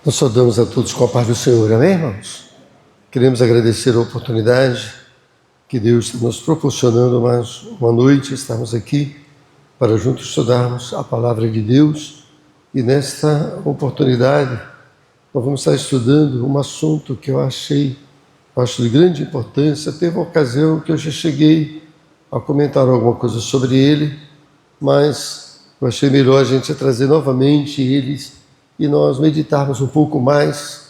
Nós saudamos a todos com a paz do Senhor, amém, irmãos? Queremos agradecer a oportunidade que Deus está nos proporcionando mais uma noite, estarmos aqui para juntos estudarmos a palavra de Deus. E nesta oportunidade nós vamos estar estudando um assunto que eu acho de grande importância. Teve uma ocasião que eu já cheguei a comentar alguma coisa sobre ele, mas eu achei melhor a gente trazer novamente eles e nós meditarmos um pouco mais.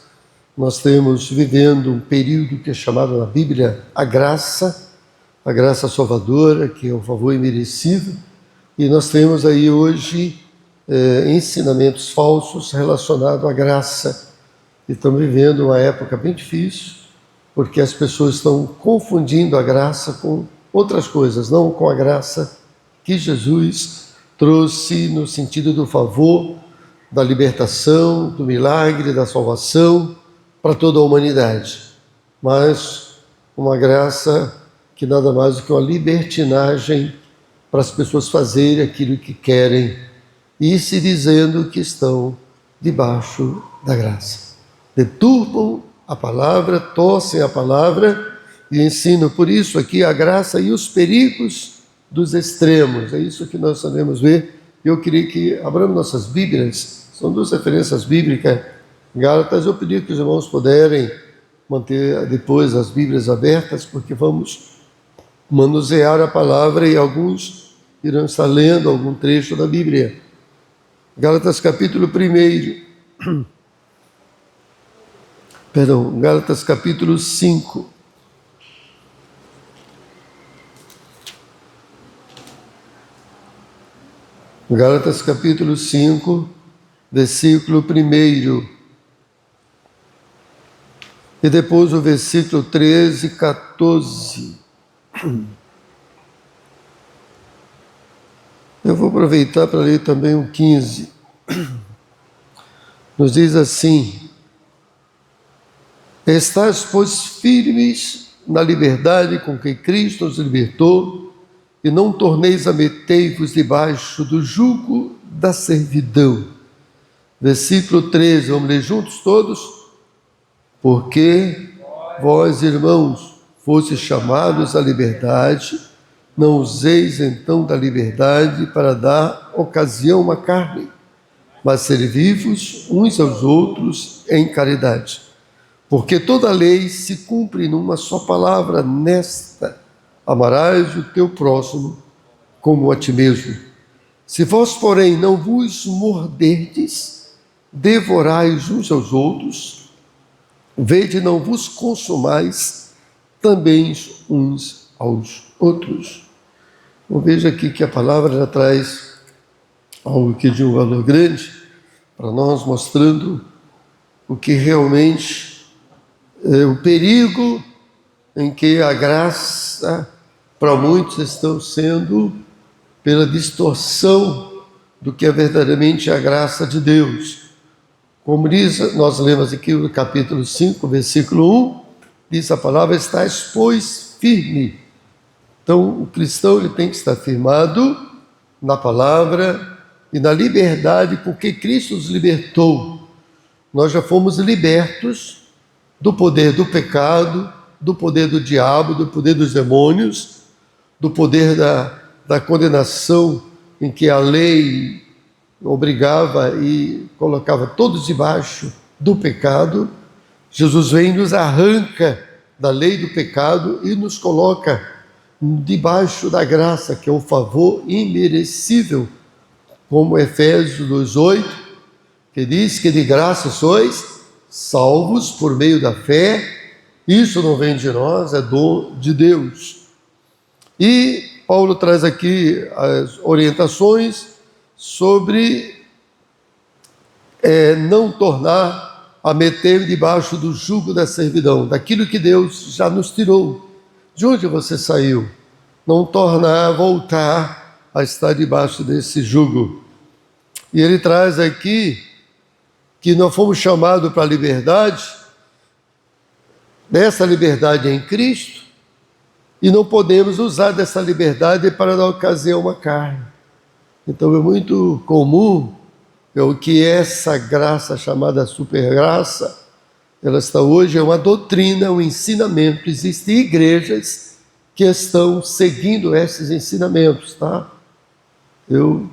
Nós estamos vivendo um período que é chamado na Bíblia a graça salvadora, que é um favor imerecido, e nós temos aí hoje ensinamentos falsos relacionados à graça. E estamos vivendo uma época bem difícil, porque as pessoas estão confundindo a graça com outras coisas, não com a graça que Jesus trouxe no sentido do favor, da libertação, do milagre, da salvação para toda a humanidade, mas uma graça que nada mais do que uma libertinagem para as pessoas fazerem aquilo que querem e se dizendo que estão debaixo da graça. Deturpam a palavra, torcem a palavra e ensinam por isso aqui a graça e os perigos dos extremos. É isso que nós sabemos ver. Eu queria que abramos nossas Bíblias. São duas referências bíblicas, Gálatas. Eu pedi que os irmãos puderem manter depois as Bíblias abertas, porque vamos manusear a palavra e alguns irão estar lendo algum trecho da Bíblia. Gálatas capítulo 1. Gálatas capítulo 5. Gálatas capítulo 5. Versículo 1, e depois o versículo 13 e 14. Eu vou aproveitar para ler também o 15. Nos diz assim: estais, pois, firmes na liberdade com que Cristo nos libertou, e não torneis a meter-vos debaixo do jugo da servidão. Versículo 13, vamos ler juntos todos? Porque vós, irmãos, fostes chamados à liberdade, não useis então da liberdade para dar ocasião à carne, mas servi-vos uns aos outros em caridade. Porque toda a lei se cumpre numa só palavra, nesta: amarás o teu próximo como a ti mesmo. Se vós, porém, não vos morderdes, devorais uns aos outros, vede, não vos consumais também uns aos outros. Então, veja aqui que a palavra já traz algo que de um valor grande para nós, mostrando o que realmente é o perigo em que a graça para muitos estão sendo pela distorção do que é verdadeiramente a graça de Deus. Como diz, nós lemos aqui no capítulo 5, versículo 1, diz a palavra: estais, pois, firme. Então, o cristão ele tem que estar firmado na palavra e na liberdade, porque Cristo nos libertou. Nós já fomos libertos do poder do pecado, do poder do diabo, do poder dos demônios, do poder da condenação em que a lei obrigava e colocava todos debaixo do pecado. Jesus vem e nos arranca da lei do pecado e nos coloca debaixo da graça, que é um favor imerecível, como Efésios 2:8, que diz que de graça sois salvos por meio da fé. Isso não vem de nós, é dom de Deus. E Paulo traz aqui as orientações sobre não tornar a meter debaixo do jugo da servidão, daquilo que Deus já nos tirou. De onde você saiu? Não tornar a voltar a estar debaixo desse jugo. E ele traz aqui que nós fomos chamados para a liberdade, dessa liberdade em Cristo, e não podemos usar dessa liberdade para dar ocasião à carne. Então é muito comum é o que essa graça chamada supergraça, ela está hoje, é uma doutrina, um ensinamento. Existem igrejas que estão seguindo esses ensinamentos, tá? Eu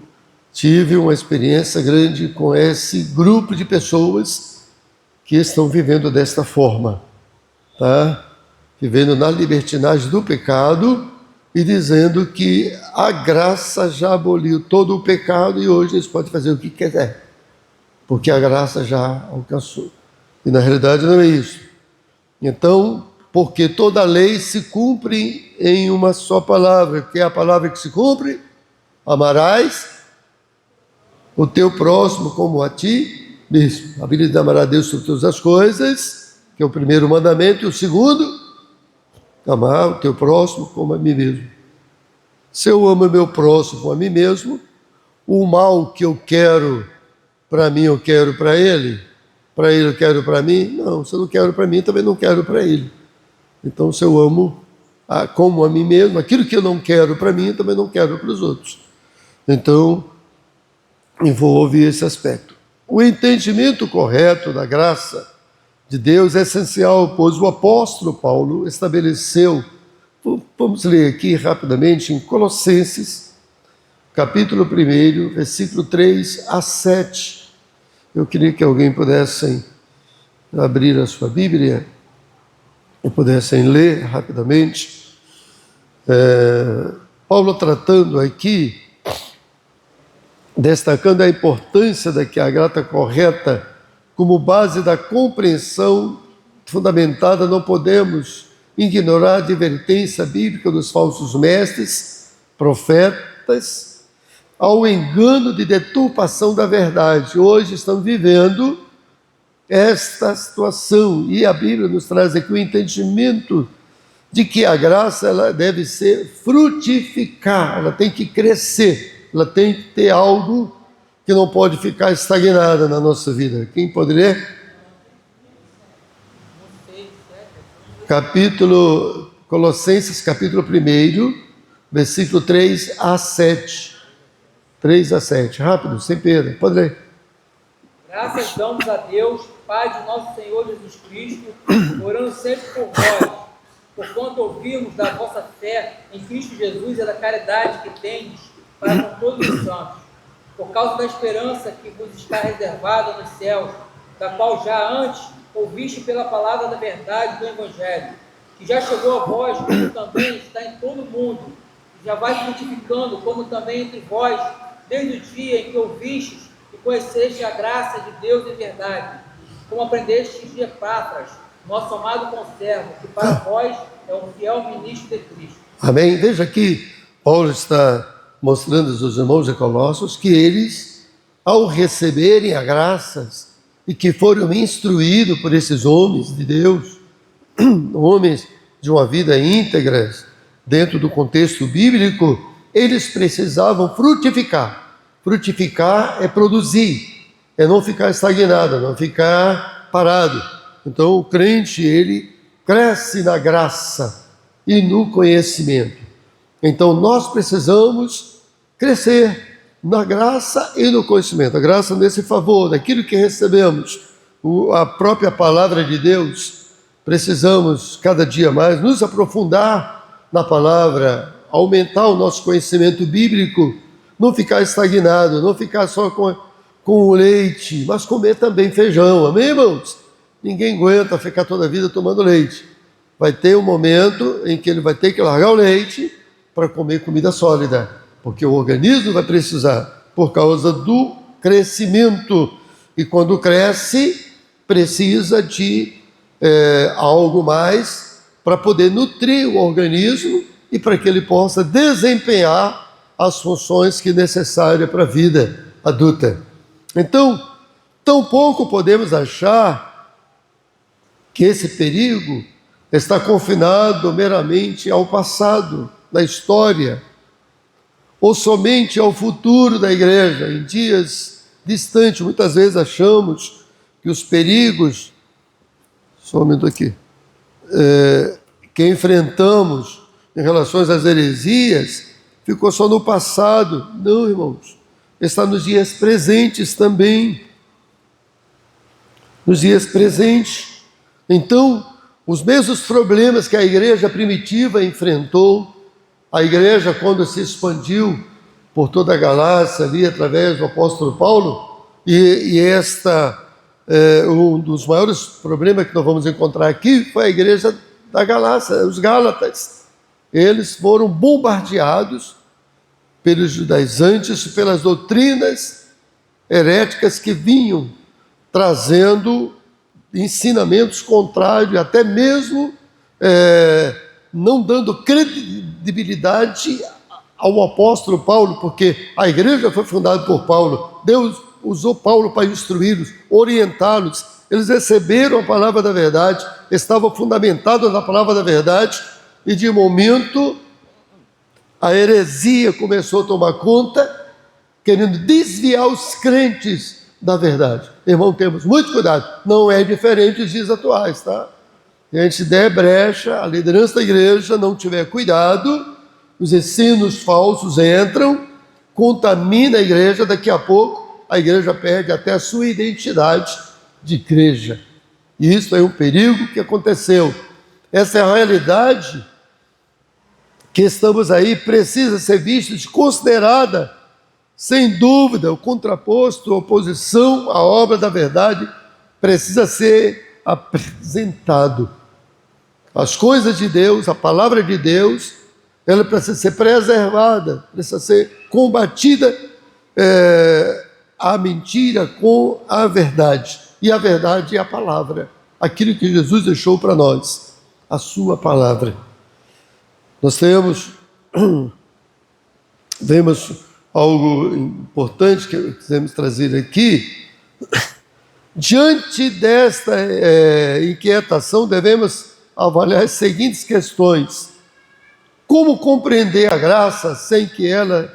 tive uma experiência grande com esse grupo de pessoas que estão vivendo desta forma, tá? Vivendo na libertinagem do pecado e dizendo que a graça já aboliu todo o pecado e hoje eles podem fazer o que quiser, porque a graça já alcançou. E na realidade não é isso. Então, porque toda a lei se cumpre em uma só palavra, que é a palavra que se cumpre: amarás o teu próximo como a ti mesmo. A Bíblia diz: amar a Deus sobre todas as coisas, que é o primeiro mandamento, e o segundo, amar o teu próximo como a mim mesmo. Se eu amo o meu próximo como a mim mesmo, o mal que eu quero para mim, eu quero para ele eu quero para mim. Não, se eu não quero para mim, também não quero para ele. Então, se eu amo como a mim mesmo, aquilo que eu não quero para mim, eu também não quero para os outros. Então, envolve esse aspecto. O entendimento correto da graça de Deus é essencial, pois o apóstolo Paulo estabeleceu, vamos ler aqui rapidamente em Colossenses, capítulo 1, versículo 3 a 7. Eu queria que alguém pudesse abrir a sua Bíblia e pudessem ler rapidamente. Paulo tratando aqui, destacando a importância da que a graça correta como base da compreensão fundamentada. Não podemos ignorar a advertência bíblica dos falsos mestres, profetas, ao engano de deturpação da verdade. Hoje estamos vivendo esta situação e a Bíblia nos traz aqui o entendimento de que a graça ela deve ser frutificar, ela tem que crescer, ela tem que ter algo que não pode ficar estagnada na nossa vida. Quem pode ler? Colossenses capítulo 1, versículo 3 a 7. 3 a 7, rápido, sem perda, pode ler. Graças damos a Deus, Pai de nosso Senhor Jesus Cristo, orando sempre por vós, porquanto ouvimos da vossa fé em Cristo Jesus e da caridade que tendes para com todos os santos, por causa da esperança que vos está reservada nos céus, da qual já antes ouviste pela palavra da verdade do Evangelho, que já chegou a vós, como também está em todo o mundo, e já vai frutificando, como também entre vós, desde o dia em que ouvistes e conheceste a graça de Deus em verdade, como aprendestes de Epáfras, nosso amado conservo, que para vós é um fiel ministro de Cristo. Amém? Veja aqui, Paulo está mostrando aos irmãos de Colossos que eles, ao receberem a graças e que foram instruídos por esses homens de Deus, homens de uma vida íntegra, dentro do contexto bíblico, eles precisavam frutificar. Frutificar é produzir, é não ficar estagnado, não ficar parado. Então o crente, ele cresce na graça e no conhecimento. Então nós precisamos crescer na graça e no conhecimento. A graça nesse favor, daquilo que recebemos, a própria palavra de Deus. Precisamos cada dia mais nos aprofundar na palavra, aumentar o nosso conhecimento bíblico, não ficar estagnado, não ficar só com o leite, mas comer também feijão, amém, irmãos? Ninguém aguenta ficar toda a vida tomando leite. Vai ter um momento em que ele vai ter que largar o leite para comer comida sólida, porque o organismo vai precisar, por causa do crescimento. E quando cresce, precisa de algo mais para poder nutrir o organismo e para que ele possa desempenhar as funções que é necessária para a vida adulta. Então, tampouco podemos achar que esse perigo está confinado meramente ao passado da história ou somente ao futuro da igreja. Em dias distantes, muitas vezes achamos que os perigos, só um minuto aqui, que enfrentamos em relação às heresias, ficou só no passado. Não, irmãos. está nos dias presentes também. Nos dias presentes. Então, os mesmos problemas que a igreja primitiva enfrentou, a igreja quando se expandiu por toda a Galácia ali através do apóstolo Paulo, e um dos maiores problemas que nós vamos encontrar aqui foi a igreja da Galácia, os Gálatas. Eles foram bombardeados pelos judaizantes, pelas doutrinas heréticas que vinham trazendo ensinamentos contrários, até mesmo não dando credibilidade ao apóstolo Paulo, porque a igreja foi fundada por Paulo. Deus usou Paulo para instruí-los, orientá-los. Eles receberam a palavra da verdade, estavam fundamentados na palavra da verdade, e de momento a heresia começou a tomar conta, querendo desviar os crentes da verdade. Irmão, temos muito cuidado, não é diferente dos dias atuais, tá? Se a gente der brecha, a liderança da igreja não tiver cuidado, os ensinos falsos entram, contamina a igreja, daqui a pouco a igreja perde até a sua identidade de igreja. E isso é um perigo que aconteceu. Essa é a realidade que estamos aí, precisa ser vista e considerada. Sem dúvida, o contraposto, a oposição à obra da verdade precisa ser apresentado. As coisas de Deus, a palavra de Deus, ela precisa ser preservada, precisa ser combatida a mentira com a verdade. E a verdade é a palavra, aquilo que Jesus deixou para nós, a sua palavra. Nós vemos algo importante que queremos trazer aqui. Diante desta inquietação, devemos avaliar as seguintes questões. Como compreender a graça sem que ela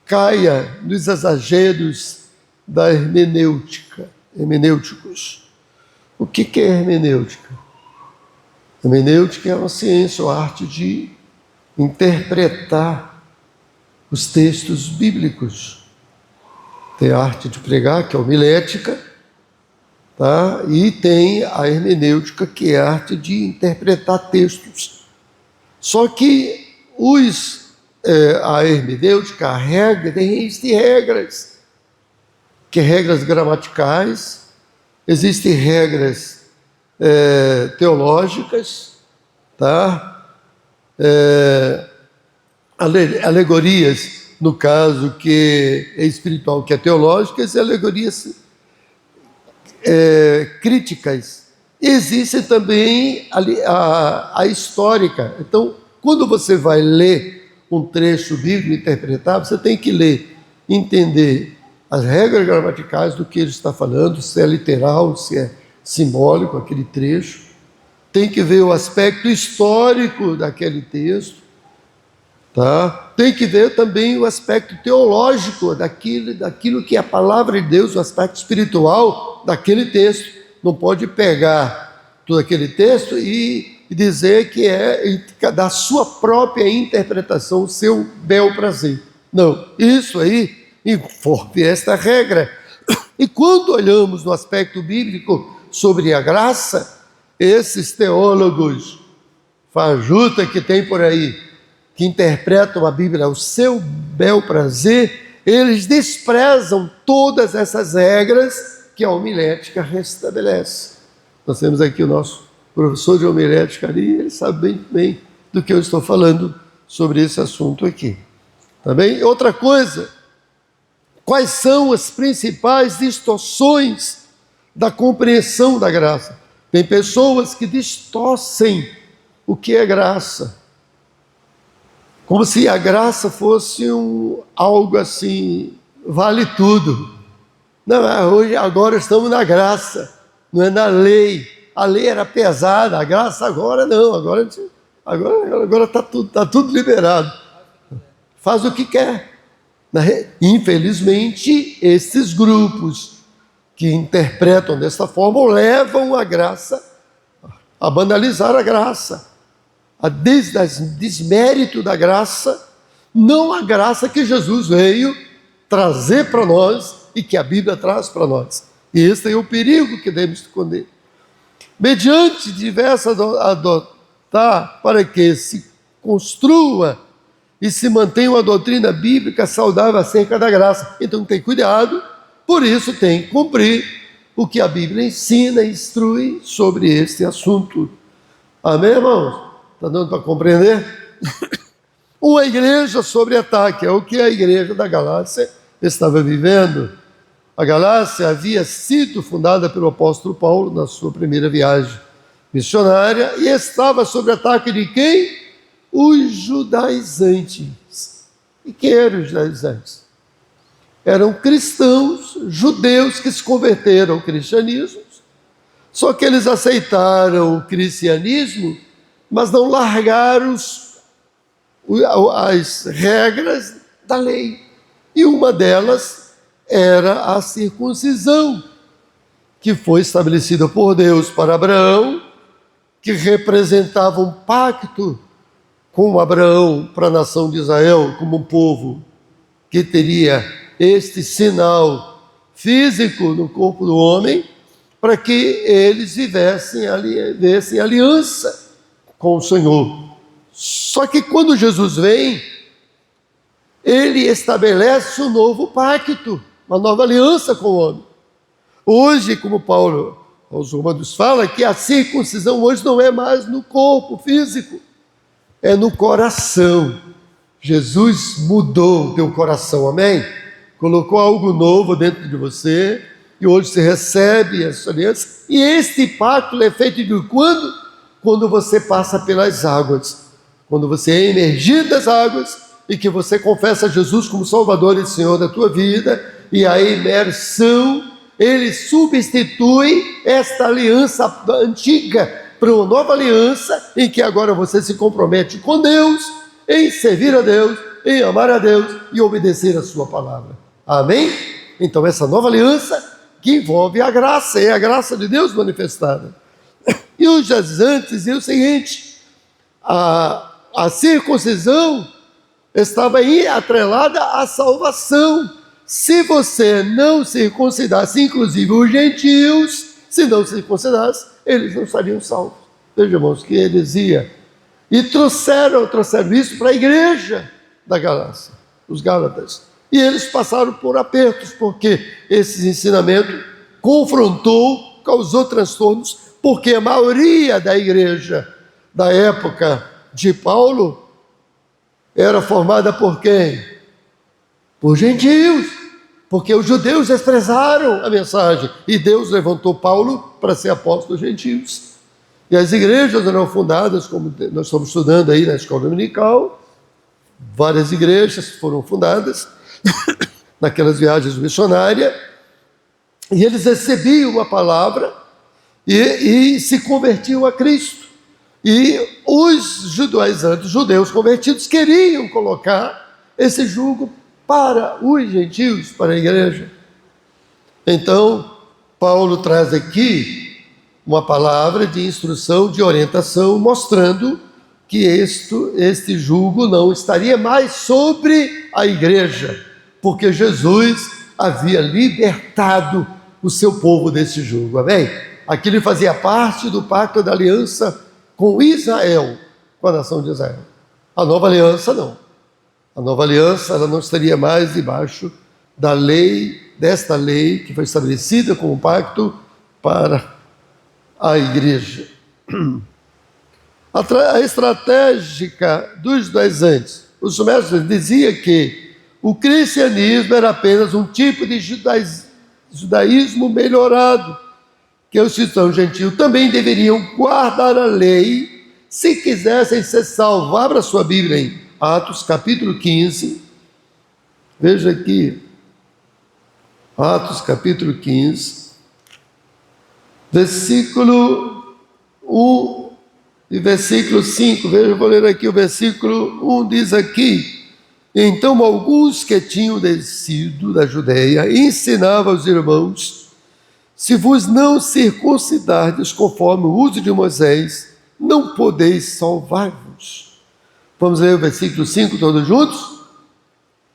caia nos exageros da hermenêuticos? O que é hermenêutica? Hermenêutica é uma ciência, a arte de interpretar os textos bíblicos. Tem a arte de pregar, que é a homilética, tá? E tem a hermenêutica, que é a arte de interpretar textos. Só que a hermenêutica, a regra, existem regras, que regras gramaticais, existem regras teológicas, tá? Alegorias, no caso que é espiritual, que é teológicas, e alegorias críticas. Existe também a histórica. Então, quando você vai ler um trecho bíblico, interpretar, você tem que ler, entender as regras gramaticais do que ele está falando, se é literal, se é simbólico aquele trecho. Tem que ver o aspecto histórico daquele texto, tá? Tem que ver também o aspecto teológico daquilo que é a palavra de Deus, o aspecto espiritual daquele texto. Não pode pegar todo aquele texto e dizer que é da sua própria interpretação, o seu bel prazer. Não, isso aí envolve esta regra. E quando olhamos no aspecto bíblico sobre a graça, esses teólogos fajuta que tem por aí, que interpretam a Bíblia ao seu bel prazer, eles desprezam todas essas regras que a homilética restabelece. Nós temos aqui o nosso professor de homilética ali, ele sabe bem do que eu estou falando sobre esse assunto aqui. Tá bem? Outra coisa, quais são as principais distorções da compreensão da graça? Tem pessoas que distorcem o que é graça, como se a graça fosse algo assim, vale tudo. Não, agora estamos na graça, não é na lei. A lei era pesada, a graça agora não, agora está tudo liberado. Faz o que quer. Infelizmente, esses grupos que interpretam dessa forma levam a graça a banalizar a graça, a desmérito da graça, não a graça que Jesus veio trazer para nós e que a Bíblia traz para nós. E esse é o perigo que devemos esconder. Mediante diversas adotar para que se construa e se mantenha uma doutrina bíblica saudável acerca da graça. Então tem cuidado, por isso tem que cumprir o que a Bíblia ensina e instrui sobre este assunto. Amém, irmãos? Está dando para compreender? Uma igreja sobre ataque, é o que a igreja da Galácia estava vivendo. A Galácia havia sido fundada pelo apóstolo Paulo na sua primeira viagem missionária e estava sob ataque de quem? Os judaizantes. E quem eram os judaizantes? Eram cristãos, judeus que se converteram ao cristianismo, só que eles aceitaram o cristianismo, mas não largaram as regras da lei. E uma delas era a circuncisão, que foi estabelecida por Deus para Abraão, que representava um pacto com Abraão para a nação de Israel, como um povo que teria este sinal físico no corpo do homem, para que eles vivessem aliança com o Senhor. Só que quando Jesus vem, ele estabelece um novo pacto, uma nova aliança com o homem. Hoje, como Paulo aos Romanos fala, que a circuncisão hoje não é mais no corpo físico, é no coração. Jesus mudou o teu coração, amém? Colocou algo novo dentro de você, e hoje você recebe essa aliança. E este pacto é feito de quando? Quando você passa pelas águas, quando você é emergido das águas, e que você confessa Jesus como Salvador e Senhor da tua vida, e a imersão, ele substitui esta aliança antiga para uma nova aliança, em que agora você se compromete com Deus, em servir a Deus, em amar a Deus e obedecer a sua palavra. Amém? Então essa nova aliança que envolve a graça, é a graça de Deus manifestada. E os judaizantes diziam o seguinte: a circuncisão estava aí atrelada à salvação. Se você não circuncidasse, inclusive os gentios, se não circuncidasse, eles não estariam salvos. Vejam, irmãos, que heresia. E trouxeram isso para a igreja da Galácia, os Gálatas. E eles passaram por apertos, porque esse ensinamento confrontou, causou transtornos, porque a maioria da igreja da época de Paulo era formada por quem? Por gentios, porque os judeus desprezaram a mensagem, e Deus levantou Paulo para ser apóstolo dos gentios. E as igrejas eram fundadas, como nós estamos estudando aí na escola dominical, várias igrejas foram fundadas naquelas viagens missionárias, e eles recebiam a palavra e se convertiam a Cristo. E os judeus convertidos, queriam colocar esse jugo para os gentios, para a igreja. Então, Paulo traz aqui uma palavra de instrução, de orientação, mostrando que este jugo não estaria mais sobre a igreja, porque Jesus havia libertado o seu povo desse jugo, amém? Aquilo fazia parte do pacto da aliança com Israel, com a nação de Israel. A nova aliança não. A nova aliança, ela não estaria mais debaixo da lei, desta lei que foi estabelecida como pacto para a igreja. A estratégia dos judaizantes, os mestres diziam que o cristianismo era apenas um tipo de judaísmo melhorado, que os cristãos gentios também deveriam guardar a lei se quisessem ser salvos. Abra sua Bíblia em Atos capítulo 15, veja aqui, Atos capítulo 15, versículo 1 e versículo 5, veja, eu vou ler aqui o versículo 1, diz aqui: então alguns que tinham descido da Judeia ensinavam aos irmãos: se vos não circuncidardes conforme o uso de Moisés, não podeis salvar-vos. Vamos ler o versículo 5 todos juntos?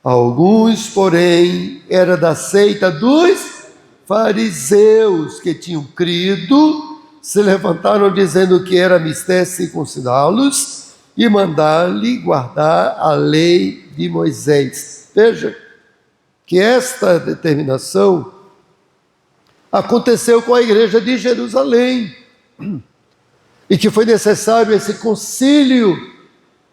Alguns, porém, era da seita dos fariseus que tinham crido, se levantaram dizendo que era mister circuncidá-los e mandar-lhe guardar a lei de Moisés. Veja que esta determinação aconteceu com a igreja de Jerusalém e que foi necessário esse concílio,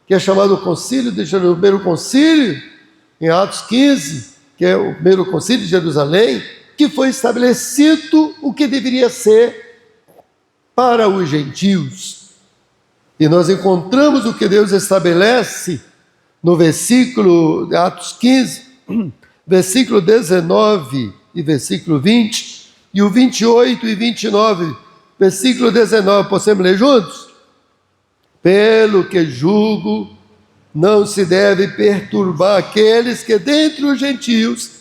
que é chamado concílio de Jerusalém, o primeiro concílio, em Atos 15, que é o primeiro concílio de Jerusalém, que foi estabelecido o que deveria ser para os gentios. E nós encontramos o que Deus estabelece no versículo de Atos 15, versículo 19 e versículo 20, e o 28 e 29, versículo 19, podemos ler juntos? Pelo que julgo, não se deve perturbar aqueles que dentre os gentios,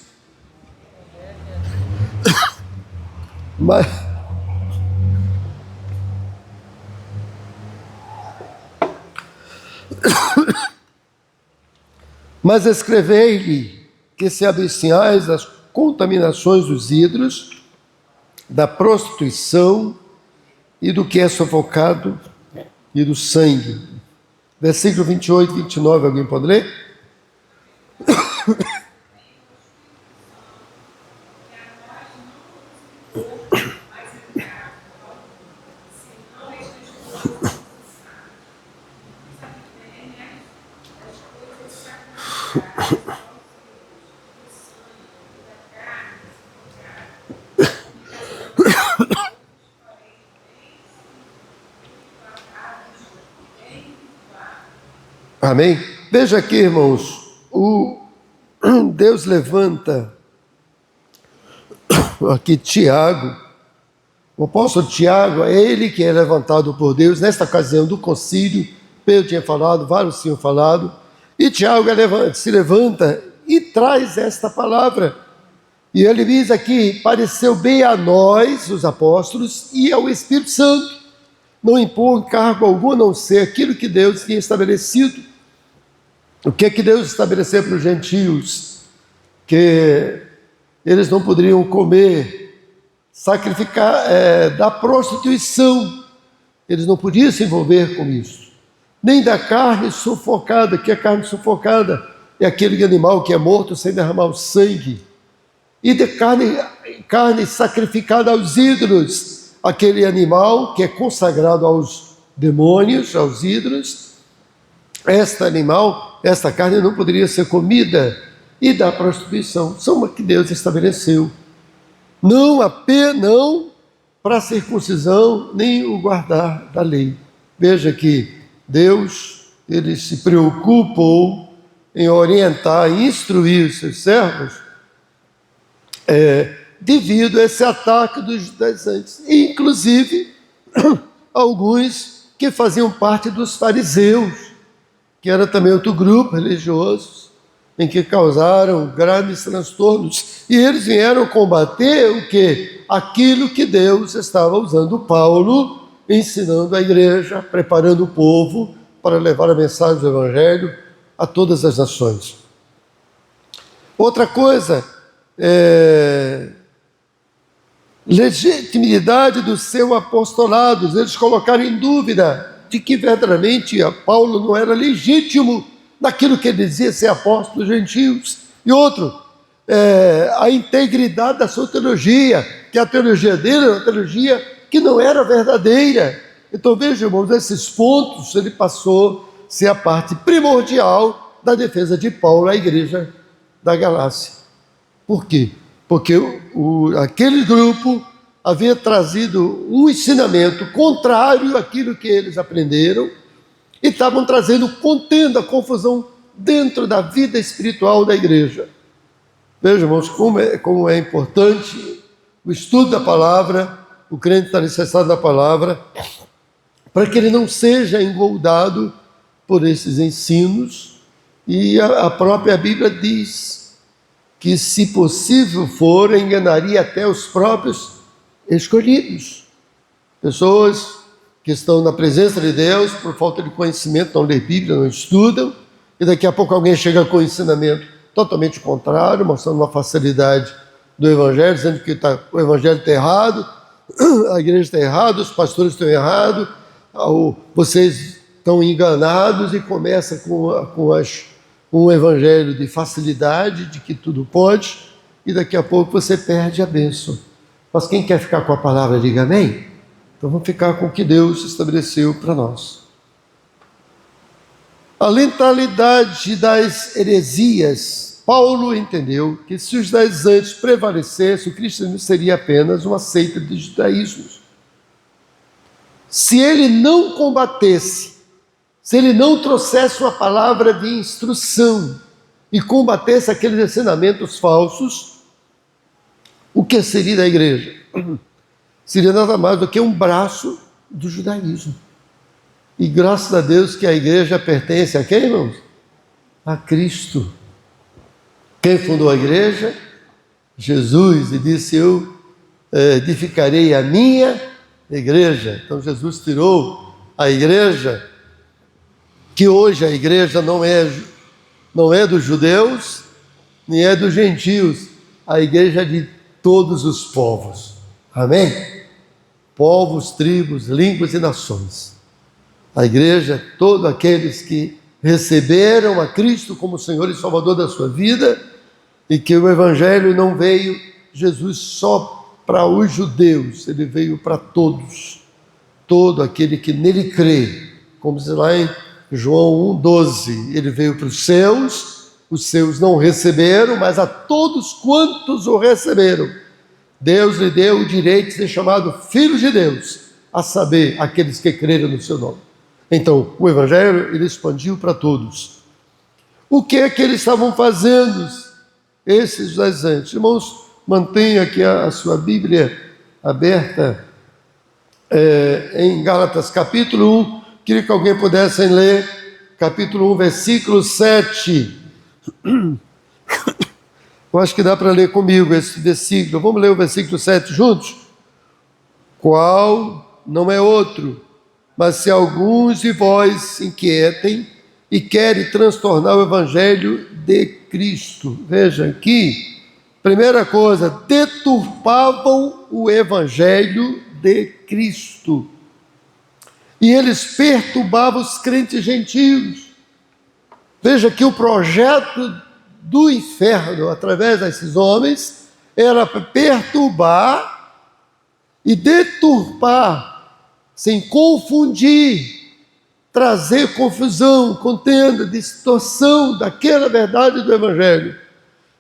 mas escrevei-lhe que se abstenhais das contaminações dos ídolos, da prostituição e do que é sufocado e do sangue. Versículo 28 e 29, alguém pode ler? Amém? Veja aqui, irmãos, Deus levanta aqui Tiago, o apóstolo Tiago, é ele que é levantado por Deus nesta ocasião do concílio. Pedro tinha falado, vários tinham falado, e Tiago se levanta e traz esta palavra. E ele diz aqui: pareceu bem a nós, os apóstolos, e ao Espírito Santo, não impor cargo algum a não ser aquilo que Deus tinha estabelecido. O que é que Deus estabeleceu para os gentios? Que eles não poderiam comer, sacrificar, da prostituição. Eles não podiam se envolver com isso. Nem da carne sufocada, que a carne sufocada é aquele animal que é morto sem derramar o sangue. E de carne sacrificada aos ídolos, aquele animal que é consagrado aos demônios, aos ídolos. Esta carne não poderia ser comida, e da prostituição, são uma que Deus estabeleceu. Não para a circuncisão, nem o guardar da lei. Veja que Deus, ele se preocupou em orientar e instruir os seus servos, devido a esse ataque dos judaizantes, e inclusive alguns que faziam parte dos fariseus, que era também outro grupo religioso, em que causaram graves transtornos, e eles vieram combater o quê? Aquilo que Deus estava usando Paulo, ensinando a igreja, preparando o povo para levar a mensagem do Evangelho a todas as nações. Outra coisa, legitimidade do seu apostolado. Eles colocaram em dúvida de que verdadeiramente Paulo não era legítimo naquilo que ele dizia ser apóstolo dos gentios. E outro, a integridade da sua teologia, que a teologia dele era uma teologia que não era verdadeira. Então veja, irmãos, esses pontos ele passou a ser a parte primordial da defesa de Paulo à igreja da Galácia. Por quê? Porque aquele grupo havia trazido um ensinamento contrário àquilo que eles aprenderam e estavam trazendo contenda, confusão dentro da vida espiritual da igreja. Vejam, irmãos, como é importante o estudo da palavra, o crente está necessitado da palavra, para que ele não seja engoldado por esses ensinos. E a própria Bíblia diz que, se possível for, enganaria até os próprios escolhidos. Pessoas que estão na presença de Deus, por falta de conhecimento, não lê Bíblia, não estudam, e daqui a pouco alguém chega com ensinamento totalmente contrário, mostrando uma facilidade do Evangelho, dizendo que o Evangelho está errado, a igreja está errada, os pastores estão errados, vocês estão enganados, e começa com um Evangelho de facilidade, de que tudo pode, e daqui a pouco você perde a bênção. Mas quem quer ficar com a palavra, diga amém. Então vamos ficar com o que Deus estabeleceu para nós. A letalidade das heresias. Paulo entendeu que se os judaizantes prevalecessem, o cristianismo seria apenas uma seita de judaísmos. Se ele não combatesse, se ele não trouxesse uma palavra de instrução e combatesse aqueles ensinamentos falsos, o que seria da igreja? Seria nada mais do que um braço do judaísmo. E graças a Deus que a igreja pertence a quem, irmãos? A Cristo. Quem fundou a igreja? Jesus. E disse: eu edificarei a minha igreja. Então Jesus tirou a igreja, que hoje a igreja não é dos judeus, nem é dos gentios. A igreja é de todos os povos. Amém? Povos, tribos, línguas e nações. A igreja é todos aqueles que receberam a Cristo como Senhor e Salvador da sua vida, e que o Evangelho não veio, Jesus, só para os judeus, ele veio para todos, todo aquele que nele crê, como diz lá em João 1,12, ele veio para os seus não receberam, mas a todos quantos o receberam, Deus lhe deu o direito de ser chamado filho de Deus, a saber, aqueles que creram no seu nome. Então, o Evangelho, ele expandiu para todos. O que é que eles estavam fazendo, esses judaizantes? Irmãos, mantenha aqui a sua Bíblia aberta em Gálatas capítulo 1. Queria que alguém pudesse ler capítulo 1, versículo 7. Eu acho que dá para ler comigo esse versículo. Vamos ler o versículo 7 juntos? Qual não é outro, mas se alguns de vós se inquietem e querem transtornar o Evangelho de Cristo. Veja aqui, primeira coisa, deturpavam o Evangelho de Cristo. E eles perturbavam os crentes gentios. Veja que o projeto do inferno, através desses homens, era perturbar e deturpar, sem confundir, trazer confusão, contenda, distorção daquela verdade do Evangelho.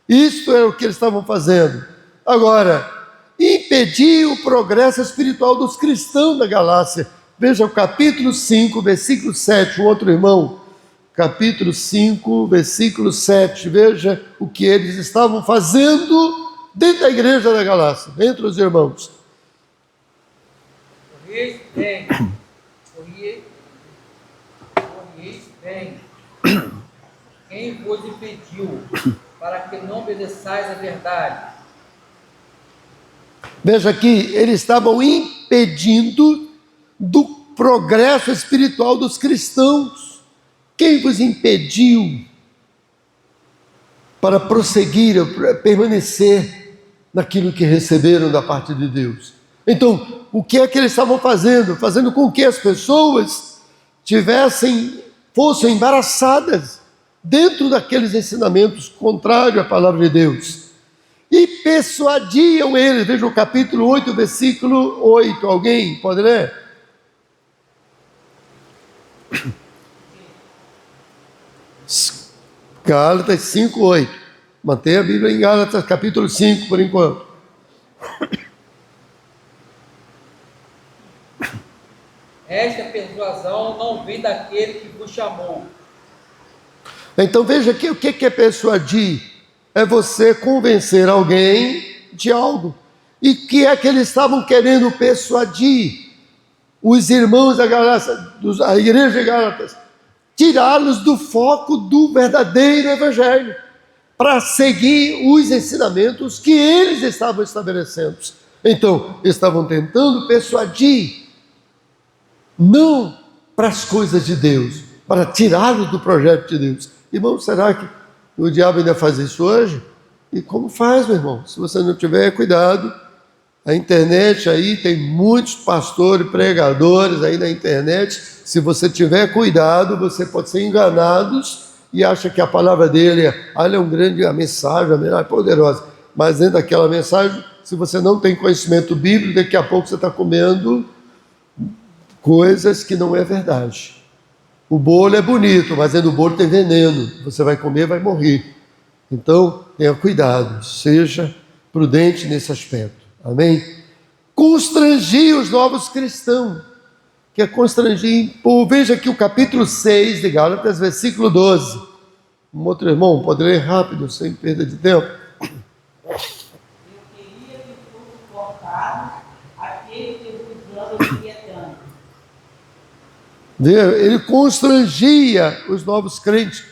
Isso é o que eles estavam fazendo. Agora, impedir o progresso espiritual dos cristãos da Galácia. Veja o capítulo 5, versículo 7, um outro irmão, capítulo 5, versículo 7, veja o que eles estavam fazendo dentro da igreja da Galácia, entre os irmãos. Corrieis bem, quem vos impediu, para que não obedeçais a verdade? Veja aqui, eles estavam impedindo do progresso espiritual dos cristãos. Quem vos impediu para prosseguir, para permanecer naquilo que receberam da parte de Deus? Então, o que é que eles estavam fazendo? Fazendo com que as pessoas fossem embaraçadas dentro daqueles ensinamentos contrários à palavra de Deus. E persuadiam eles. Veja o capítulo 8, versículo 8. Alguém pode ler? Gálatas 5, 8. Mantenha a Bíblia em Gálatas capítulo 5 por enquanto. Esta persuasão não vem daquele que vos chamou. Então veja aqui o que é persuadir. É você convencer alguém de algo. E que é que eles estavam querendo persuadir os irmãos da Galácia, a igreja de Gálatas? Tirá-los do foco do verdadeiro Evangelho, para seguir os ensinamentos que eles estavam estabelecendo. Então, estavam tentando persuadir, não para as coisas de Deus, para tirá-los do projeto de Deus. Irmão, será que O diabo ainda faz isso hoje? E como faz, meu irmão? Se você não tiver cuidado, a internet aí tem muitos pastores, pregadores aí na internet. Se você tiver cuidado, você pode ser enganado e acha que a palavra dele é um grande, a mensagem é poderosa. Mas dentro daquela mensagem, se você não tem conhecimento bíblico, daqui a pouco você está comendo coisas que não é verdade. O bolo é bonito, mas dentro do bolo tem veneno. Você vai comer, vai morrer. Então, tenha cuidado, seja prudente nesse aspecto. Amém? Constrangir os novos cristãos. Que é constrangir. Veja aqui o capítulo 6 de Gálatas, versículo 12. Um outro irmão, pode ler rápido, sem perda de tempo. Eu queria que fosse cortado aquele que vos anda inquietando. Ele constrangia os novos crentes.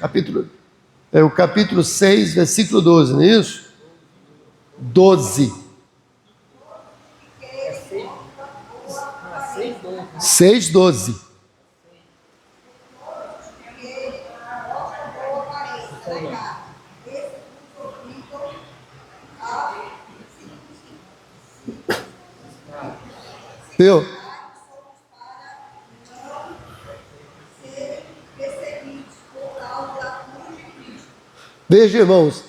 O capítulo 6, versículo 12, não é isso? 12. 6, 12. Viu? Veja, irmãos,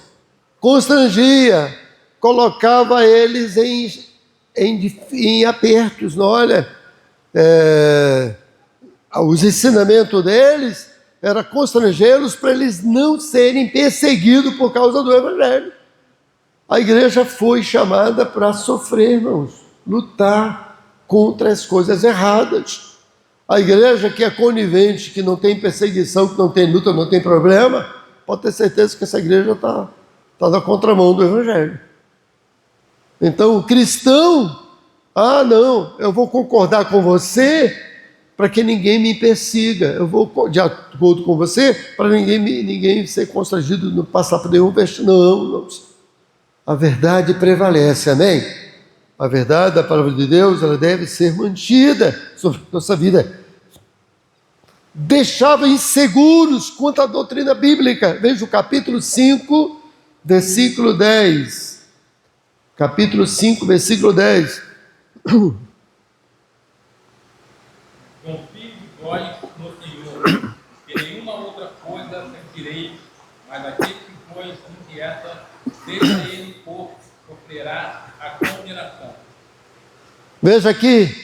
constrangia, colocava eles em apertos. Não, olha, os ensinamentos deles era constrangê-los para eles não serem perseguidos por causa do Evangelho. A igreja foi chamada para sofrer, irmãos, lutar contra as coisas erradas. A igreja que é conivente, que não tem perseguição, que não tem luta, não tem problema, pode ter certeza que essa igreja está na contramão do Evangelho. Então, o cristão, não, eu vou concordar com você para que ninguém me persiga. Eu vou de acordo com você para ninguém ser constrangido, não passar por nenhum vestido. Não. A verdade prevalece, amém? A verdade da palavra de Deus, ela deve ser mantida sobre a nossa vida. Deixava inseguros quanto à doutrina bíblica. Veja o capítulo 5, versículo 10. Capítulo 5, versículo 10. Confie vós no Senhor, que nenhuma outra coisa sentireis, mas aquele que vos inquieta, seja ele por sofrerá a condenação. Veja aqui,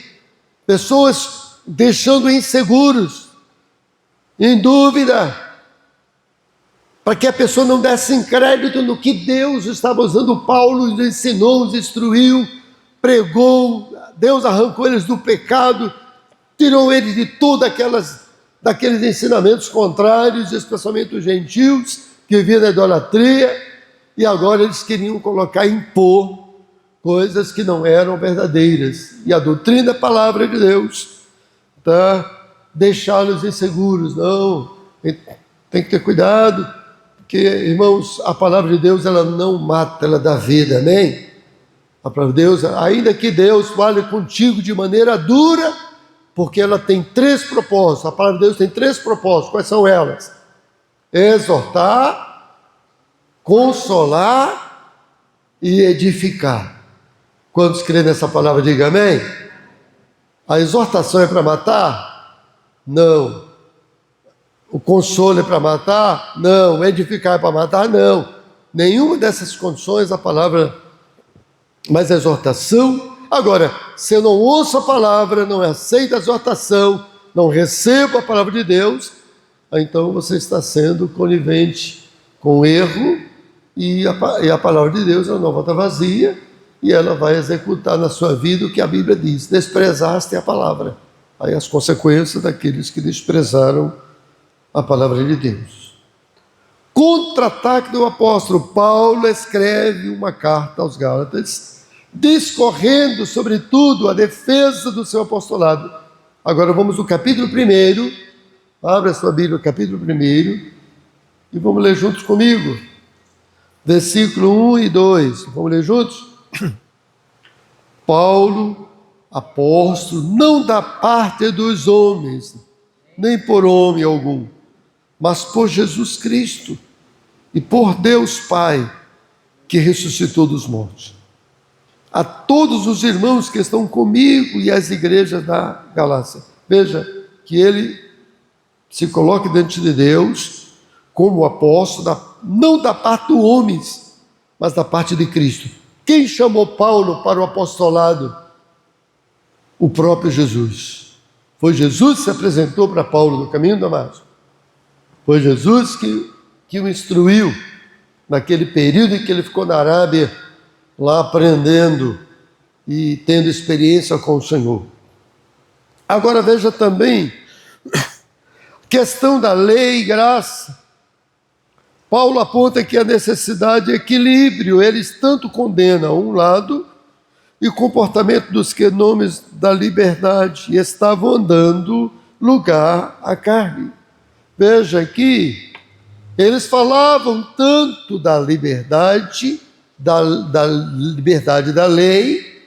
pessoas deixando inseguros, em dúvida, para que a pessoa não desse crédito no que Deus estava usando. Paulo nos ensinou, nos instruiu, pregou, Deus arrancou eles do pecado, tirou eles de todos daqueles ensinamentos contrários, especialmente os gentios, que viviam na idolatria, e agora eles queriam impor coisas que não eram verdadeiras. E a doutrina da palavra de Deus, deixá-los inseguros. Não, tem que ter cuidado, porque, irmãos, a palavra de Deus, ela não mata, ela dá vida, amém? A palavra de Deus, ainda que Deus fale contigo de maneira dura, porque ela tem 3 propósitos. A palavra de Deus tem 3 propósitos. Quais são elas? Exortar, consolar e edificar. Quantos creem nessa palavra, diga amém? A exortação é para matar? Não. O consolo é para matar? Não. O edificar é para matar? Não. Nenhuma dessas condições a palavra, mas a exortação. Agora, se eu não ouço a palavra, não aceito a exortação, não recebo a palavra de Deus, então você está sendo conivente com o erro, e a palavra de Deus ela não volta vazia, e ela vai executar na sua vida o que a Bíblia diz: desprezaste a palavra. Aí as consequências daqueles que desprezaram a palavra de Deus. Contra-ataque do apóstolo Paulo escreve uma carta aos Gálatas, discorrendo sobretudo a defesa do seu apostolado. Agora vamos no capítulo 1, abra a sua Bíblia, capítulo 1, e vamos ler juntos comigo, versículo 1 e 2, vamos ler juntos? Paulo, apóstolo, não da parte dos homens, nem por homem algum, mas por Jesus Cristo e por Deus Pai, que ressuscitou dos mortos. A todos os irmãos que estão comigo e as igrejas da Galácia. Veja que ele se coloca diante de Deus como apóstolo, não da parte dos homens, mas da parte de Cristo. Quem chamou Paulo para o apostolado? O próprio Jesus. Foi Jesus que se apresentou para Paulo no caminho de Damasco. Foi Jesus que o instruiu naquele período em que ele ficou na Arábia, lá aprendendo e tendo experiência com o Senhor. Agora veja também, questão da lei e graça. Paulo aponta que a necessidade de equilíbrio, eles tanto condenam a um lado e o comportamento dos que, em nome da liberdade, estavam andando lugar à carne. Veja que eles falavam tanto da liberdade da lei,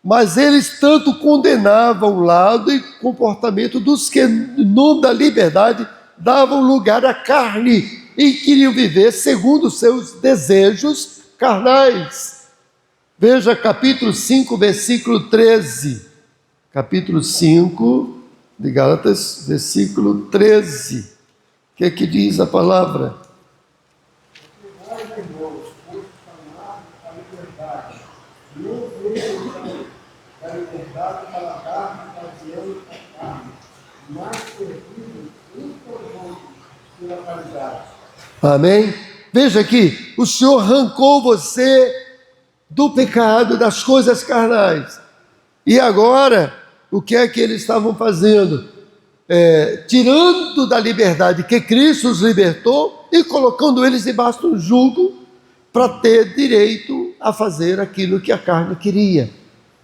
mas eles tanto condenavam o lado e comportamento dos que, em nome da liberdade, davam lugar à carne e queriam viver segundo os seus desejos carnais. Veja capítulo 5, versículo 13. Capítulo 5 de Gálatas, versículo 13. O que é que diz a palavra? Amém? Veja aqui, o Senhor arrancou você do pecado, das coisas carnais. E agora, o que é que eles estavam fazendo? Tirando da liberdade que Cristo os libertou e colocando eles debaixo do jugo para ter direito a fazer aquilo que a carne queria.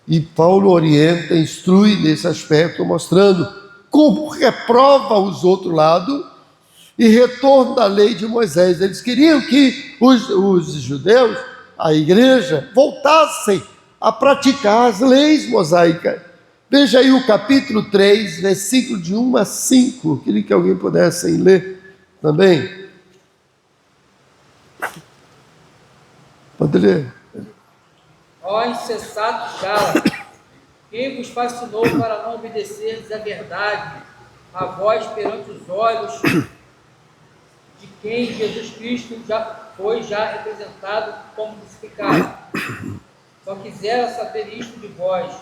E Paulo orienta, instrui nesse aspecto, mostrando como reprova os outros lados e retorno da lei de Moisés. Eles queriam que os judeus, a igreja, voltassem a praticar as leis mosaicas. Veja aí o capítulo 3, versículo de 1 a 5. Queria que alguém pudesse ler também. Pode ler. Ó insensatos Gálatas, quem vos fascinou para não obedecerdes à verdade, a vós perante os olhos de quem Jesus Cristo foi representado como crucificado? Só quisera saber isto de vós: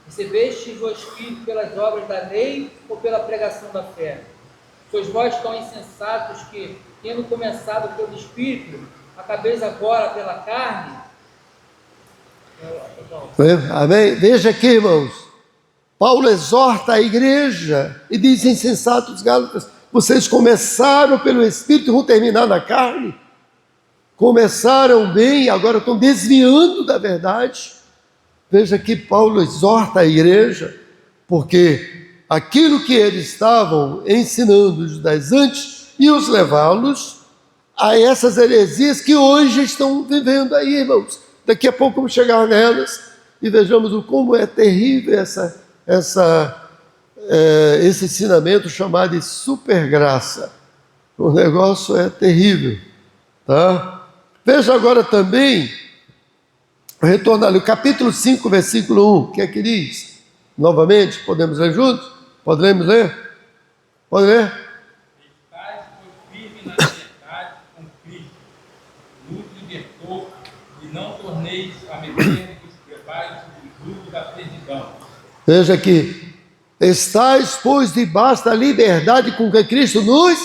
recebestes o Espírito pelas obras da lei ou pela pregação da fé? Sois vós tão insensatos que, tendo começado pelo Espírito, acabeis agora pela carne? Amém? Veja aqui, irmãos. Paulo exorta a igreja e diz: insensatos Gálatas, vocês começaram pelo Espírito e vão terminar na carne. Começaram bem, agora estão desviando da verdade. Veja que Paulo exorta a igreja, porque aquilo que eles estavam ensinando os judaizantes ia os levá-los a essas heresias que hoje estão vivendo aí, irmãos. Daqui a pouco vamos chegar nelas e vejamos o como é terrível esse ensinamento chamado de supergraça. O negócio é terrível, tá? Veja agora também, retornar ali, o capítulo 5, versículo 1, o que é que diz? Novamente, podemos ler juntos? Podemos ler? Pode ler? Estais, pois, firme na verdade com Cristo, nos libertou, e não torneis a meter-vos debaixo do jugo da servidão. Veja aqui, estais, pois, debaixo da liberdade com que Cristo nos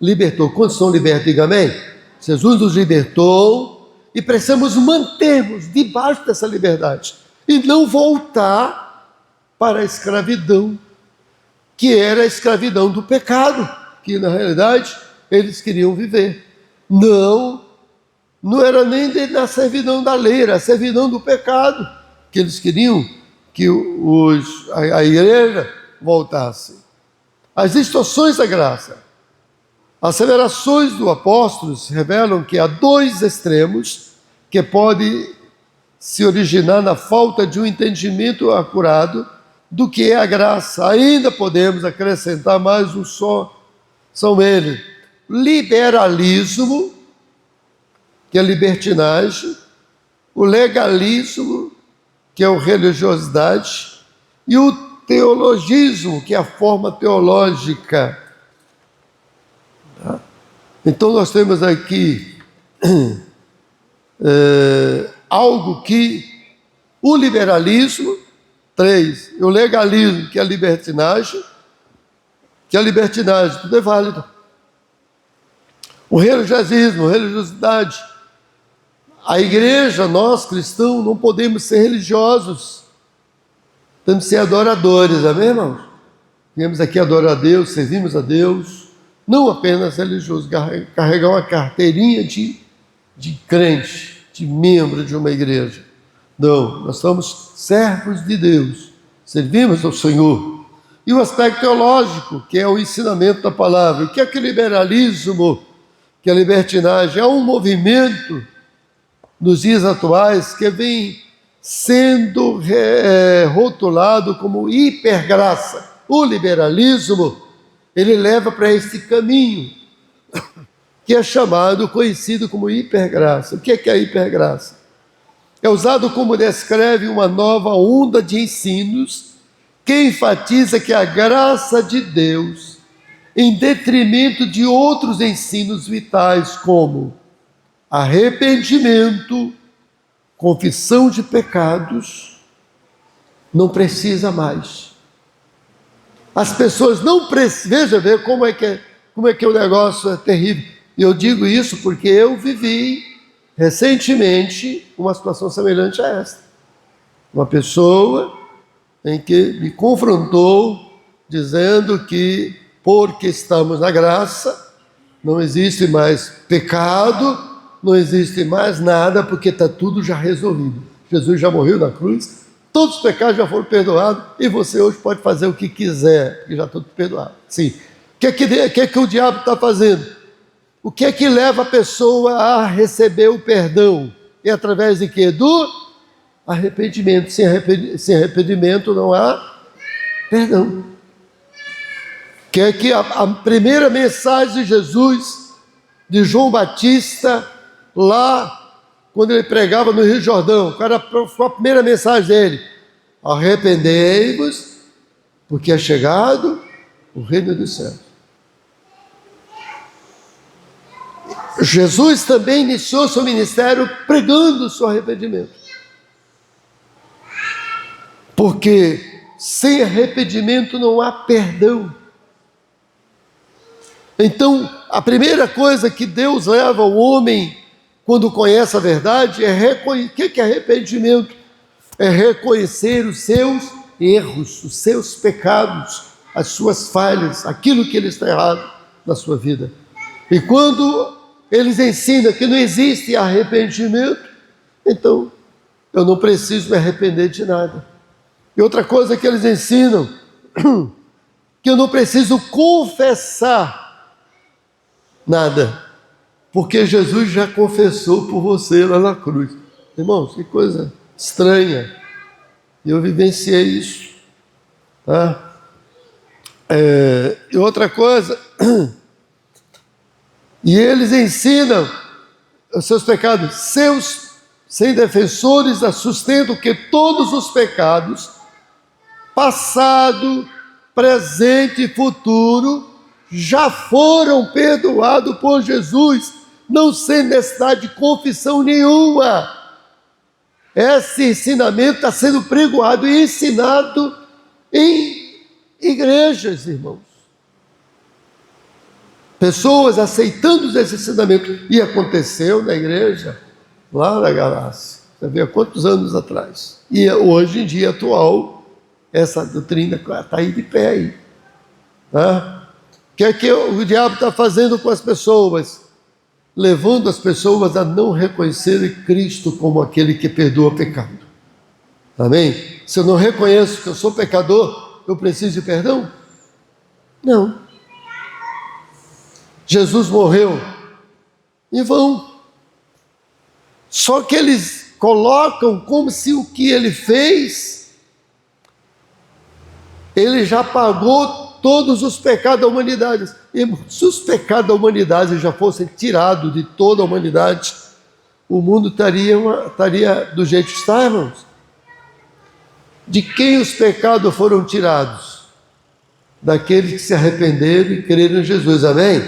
libertou. Quantos são libertos? Diga amém. Jesus nos libertou e precisamos mantermos debaixo dessa liberdade e não voltar para a escravidão, que era a escravidão do pecado, que na realidade eles queriam viver. Não era nem na servidão da lei, era a servidão do pecado, que eles queriam que a igreja voltasse. As distorções da graça, as asseverações do apóstolo revelam que há dois extremos que podem se originar na falta de um entendimento acurado do que é a graça. Ainda podemos acrescentar mais um só, são eles: liberalismo que é a libertinagem, o legalismo, que é a religiosidade, e o teologismo, que é a forma teológica. Tá? Então nós temos aqui algo que o liberalismo, 3, e o legalismo, que é a libertinagem, tudo é válido. O religiosismo, a religiosidade. A igreja, nós cristãos, não podemos ser religiosos. Temos que ser adoradores, amém, irmãos? Viemos aqui adorar a Deus, servimos a Deus, não apenas religiosos, carregar uma carteirinha de crente, de membro de uma igreja. Não, nós somos servos de Deus, servimos ao Senhor. E o aspecto teológico, que é o ensinamento da palavra, que é aquele liberalismo, que é a libertinagem, é um movimento nos dias atuais que vem sendo rotulado como hipergraça. O liberalismo, ele leva para esse caminho, que é conhecido como hipergraça. O que é a hipergraça? É usado como descreve uma nova onda de ensinos que enfatiza que a graça de Deus, em detrimento de outros ensinos vitais, como arrependimento, confissão de pecados, não precisa mais. As pessoas não precisam, veja como é que o negócio é terrível. Eu digo isso porque eu vivi recentemente uma situação semelhante a esta. Uma pessoa em que me confrontou dizendo que porque estamos na graça, não existe mais pecado, não existe mais nada, porque está tudo já resolvido. Jesus já morreu na cruz, todos os pecados já foram perdoados, e você hoje pode fazer o que quiser, porque já está tudo perdoado. Sim. O que é que o diabo está fazendo? O que é que leva a pessoa a receber o perdão? É através de quê? Do arrependimento. Sem arrependimento não há perdão. Que é que a primeira mensagem de Jesus, de João Batista, lá, quando ele pregava no Rio Jordão, qual era a primeira mensagem dele? Arrependei-vos, porque é chegado o reino dos céus. Jesus também iniciou seu ministério pregando o seu arrependimento. Porque sem arrependimento não há perdão. Então, a primeira coisa que Deus leva ao homem quando conhece a verdade é reconhecer. O que é arrependimento? É reconhecer os seus erros, os seus pecados, as suas falhas, aquilo que ele está errado na sua vida. E quando eles ensinam que não existe arrependimento, então eu não preciso me arrepender de nada. E outra coisa que eles ensinam, que eu não preciso confessar nada, porque Jesus já confessou por você lá na cruz. Irmãos, que coisa estranha. Eu vivenciei isso. Tá? E outra coisa, e eles ensinam os seus pecados, sem defensores sustentam que todos os pecados, passado, presente e futuro, já foram perdoados por Jesus, não sem necessidade de confissão nenhuma. Esse ensinamento está sendo pregoado e ensinado em igrejas, irmãos. Pessoas aceitando esse ensinamento. E aconteceu na igreja, lá na Galácia. Você vê há quantos anos atrás. E hoje em dia atual, essa doutrina está aí de pé aí. Tá? O que é que o diabo está fazendo com as pessoas? Levando as pessoas a não reconhecerem Cristo como aquele que perdoa pecado. Amém? Se eu não reconheço que eu sou pecador, eu preciso de perdão? Não. Jesus morreu em vão. Só que eles colocam como se o que ele fez, ele já pagou todos os pecados da humanidade. E se os pecados da humanidade já fossem tirados de toda a humanidade, o mundo estaria do jeito que está, irmãos. De quem os pecados foram tirados? Daqueles que se arrependeram e creram em Jesus, amém?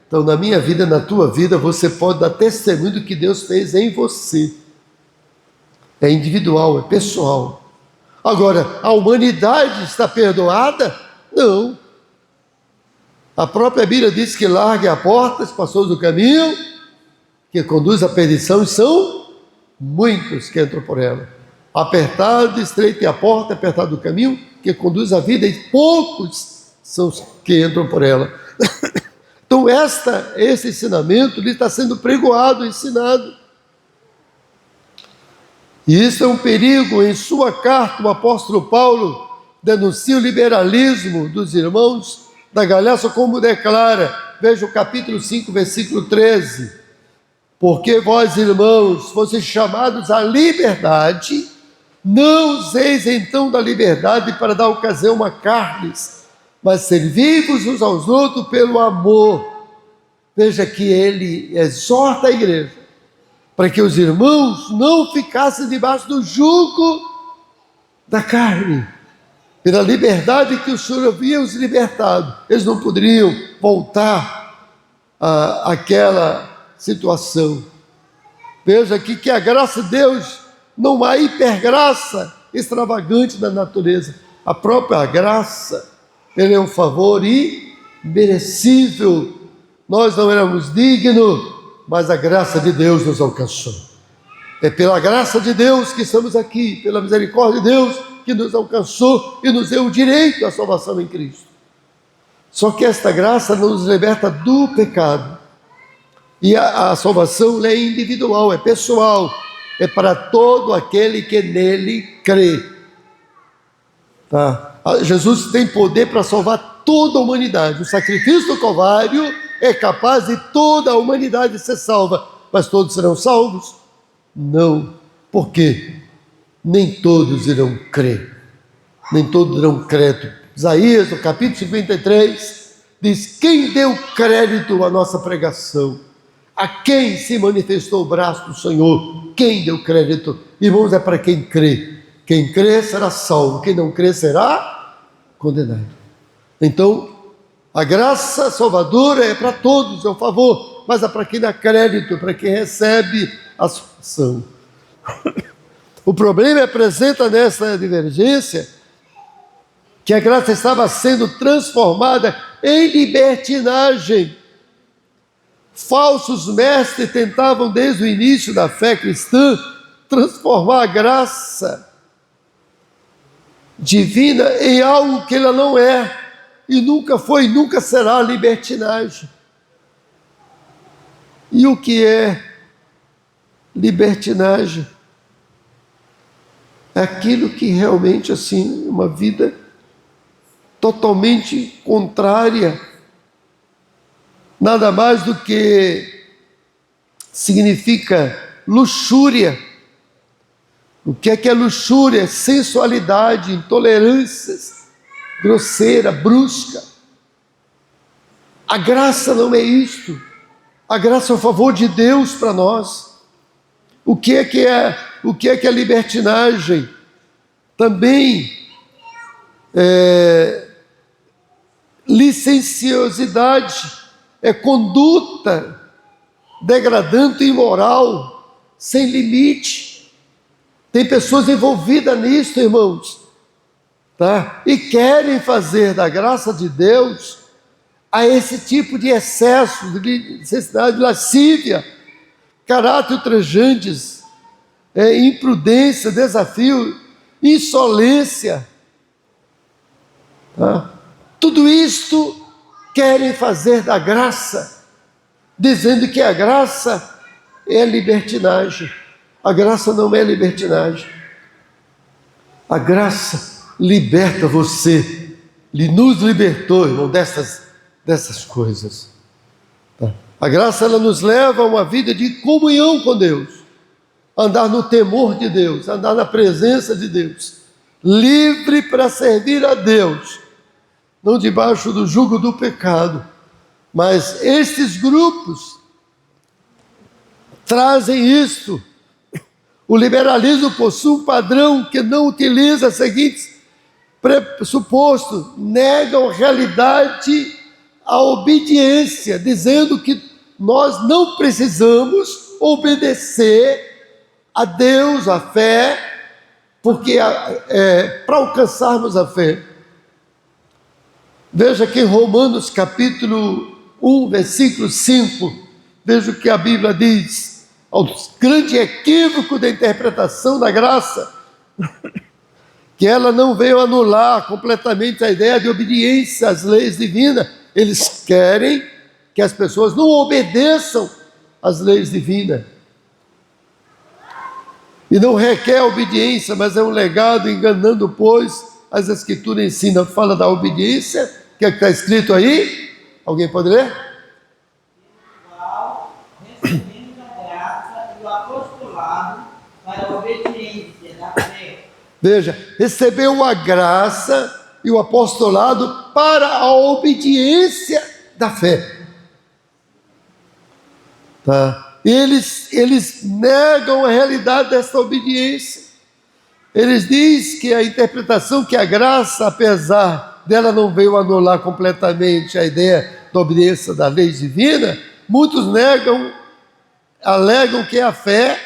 Então, na minha vida, na tua vida, você pode dar testemunho do que Deus fez em você. É individual, é pessoal. Agora, a humanidade está perdoada? Não. A própria Bíblia diz que largue a porta, as pessoas do caminho, que conduz à perdição, e são muitos que entram por ela. Apertado, estreita é a porta, apertado o caminho, que conduz à vida, e poucos são os que entram por ela. Então, esse ensinamento lhe está sendo pregoado, ensinado. E isso é um perigo. Em sua carta, o apóstolo Paulo denuncia o liberalismo dos irmãos da Galácia, como declara, veja o capítulo 5, versículo 13. Porque vós, irmãos, fosseis chamados à liberdade, não useis então da liberdade para dar ocasião a carnes, mas servi-vos uns aos outros pelo amor. Veja que ele exorta a igreja para que os irmãos não ficassem debaixo do jugo da carne. Pela liberdade que o Senhor havia os libertado, eles não poderiam voltar àquela situação. Veja aqui que a graça de Deus não há hipergraça extravagante da natureza. A própria graça, ele é um favor imerecível. Nós não éramos dignos, mas a graça de Deus nos alcançou. É pela graça de Deus que estamos aqui, pela misericórdia de Deus que nos alcançou e nos deu o direito à salvação em Cristo. Só que esta graça nos liberta do pecado. E a salvação é individual, é pessoal, é para todo aquele que nele crê. Tá? Jesus tem poder para salvar toda a humanidade. O sacrifício do Calvário é capaz de toda a humanidade ser salva, mas todos serão salvos? Não. Por quê? Nem todos irão crer, nem todos irão crédito. Isaías, no capítulo 53, diz: quem deu crédito à nossa pregação? A quem se manifestou o braço do Senhor? Quem deu crédito? Irmãos, é para quem crê. Quem crê será salvo, quem não crê será condenado. Então, a graça salvadora é para todos, é um favor, mas é para quem dá crédito, para quem recebe a salvação. O problema apresenta nessa divergência que a graça estava sendo transformada em libertinagem. Falsos mestres tentavam desde o início da fé cristã transformar a graça divina em algo que ela não é, e nunca foi e nunca será libertinagem. E o que é libertinagem? É aquilo que realmente, assim, uma vida totalmente contrária, nada mais do que significa luxúria. O que é luxúria? Sensualidade, intolerâncias, grosseira, brusca. A graça não é isto. A graça é o favor de Deus para nós. O que é a libertinagem? Também licenciosidade, é conduta degradante e imoral, sem limite. Tem pessoas envolvidas nisso, irmãos, tá? E querem fazer da graça de Deus a esse tipo de excesso, de necessidade, de lascívia, caráter ultrajantes, imprudência, desafio, insolência. Tá? Tudo isto querem fazer da graça, dizendo que a graça é libertinagem. A graça não é libertinagem. A graça liberta você, nos libertou, irmão, dessas coisas. Tá? A graça, ela nos leva a uma vida de comunhão com Deus, andar no temor de Deus, andar na presença de Deus, livre para servir a Deus, não debaixo do jugo do pecado. Mas estes grupos trazem isto. O liberalismo possui um padrão que não utiliza os seguintes pressupostos: negam a realidade, a obediência, dizendo que nós não precisamos obedecer a Deus, a fé, porque para alcançarmos a fé. Veja que em Romanos capítulo 1, versículo 5, veja o que a Bíblia diz: ao grande equívoco da interpretação da graça, que ela não veio anular completamente a ideia de obediência às leis divinas. Eles querem que as pessoas não obedeçam às leis divinas. E não requer obediência, mas é um legado, enganando, pois as Escrituras ensinam. Fala da obediência, que é que está escrito aí? Alguém pode ler? Qual recebemos a graça e o apostolado para a obediência da fé. Veja, recebeu a graça e o apostolado para a obediência da fé. Tá? Eles negam a realidade dessa obediência. Eles dizem que a interpretação que a graça, apesar dela não veio anular completamente a ideia da obediência da lei divina, muitos alegam que a fé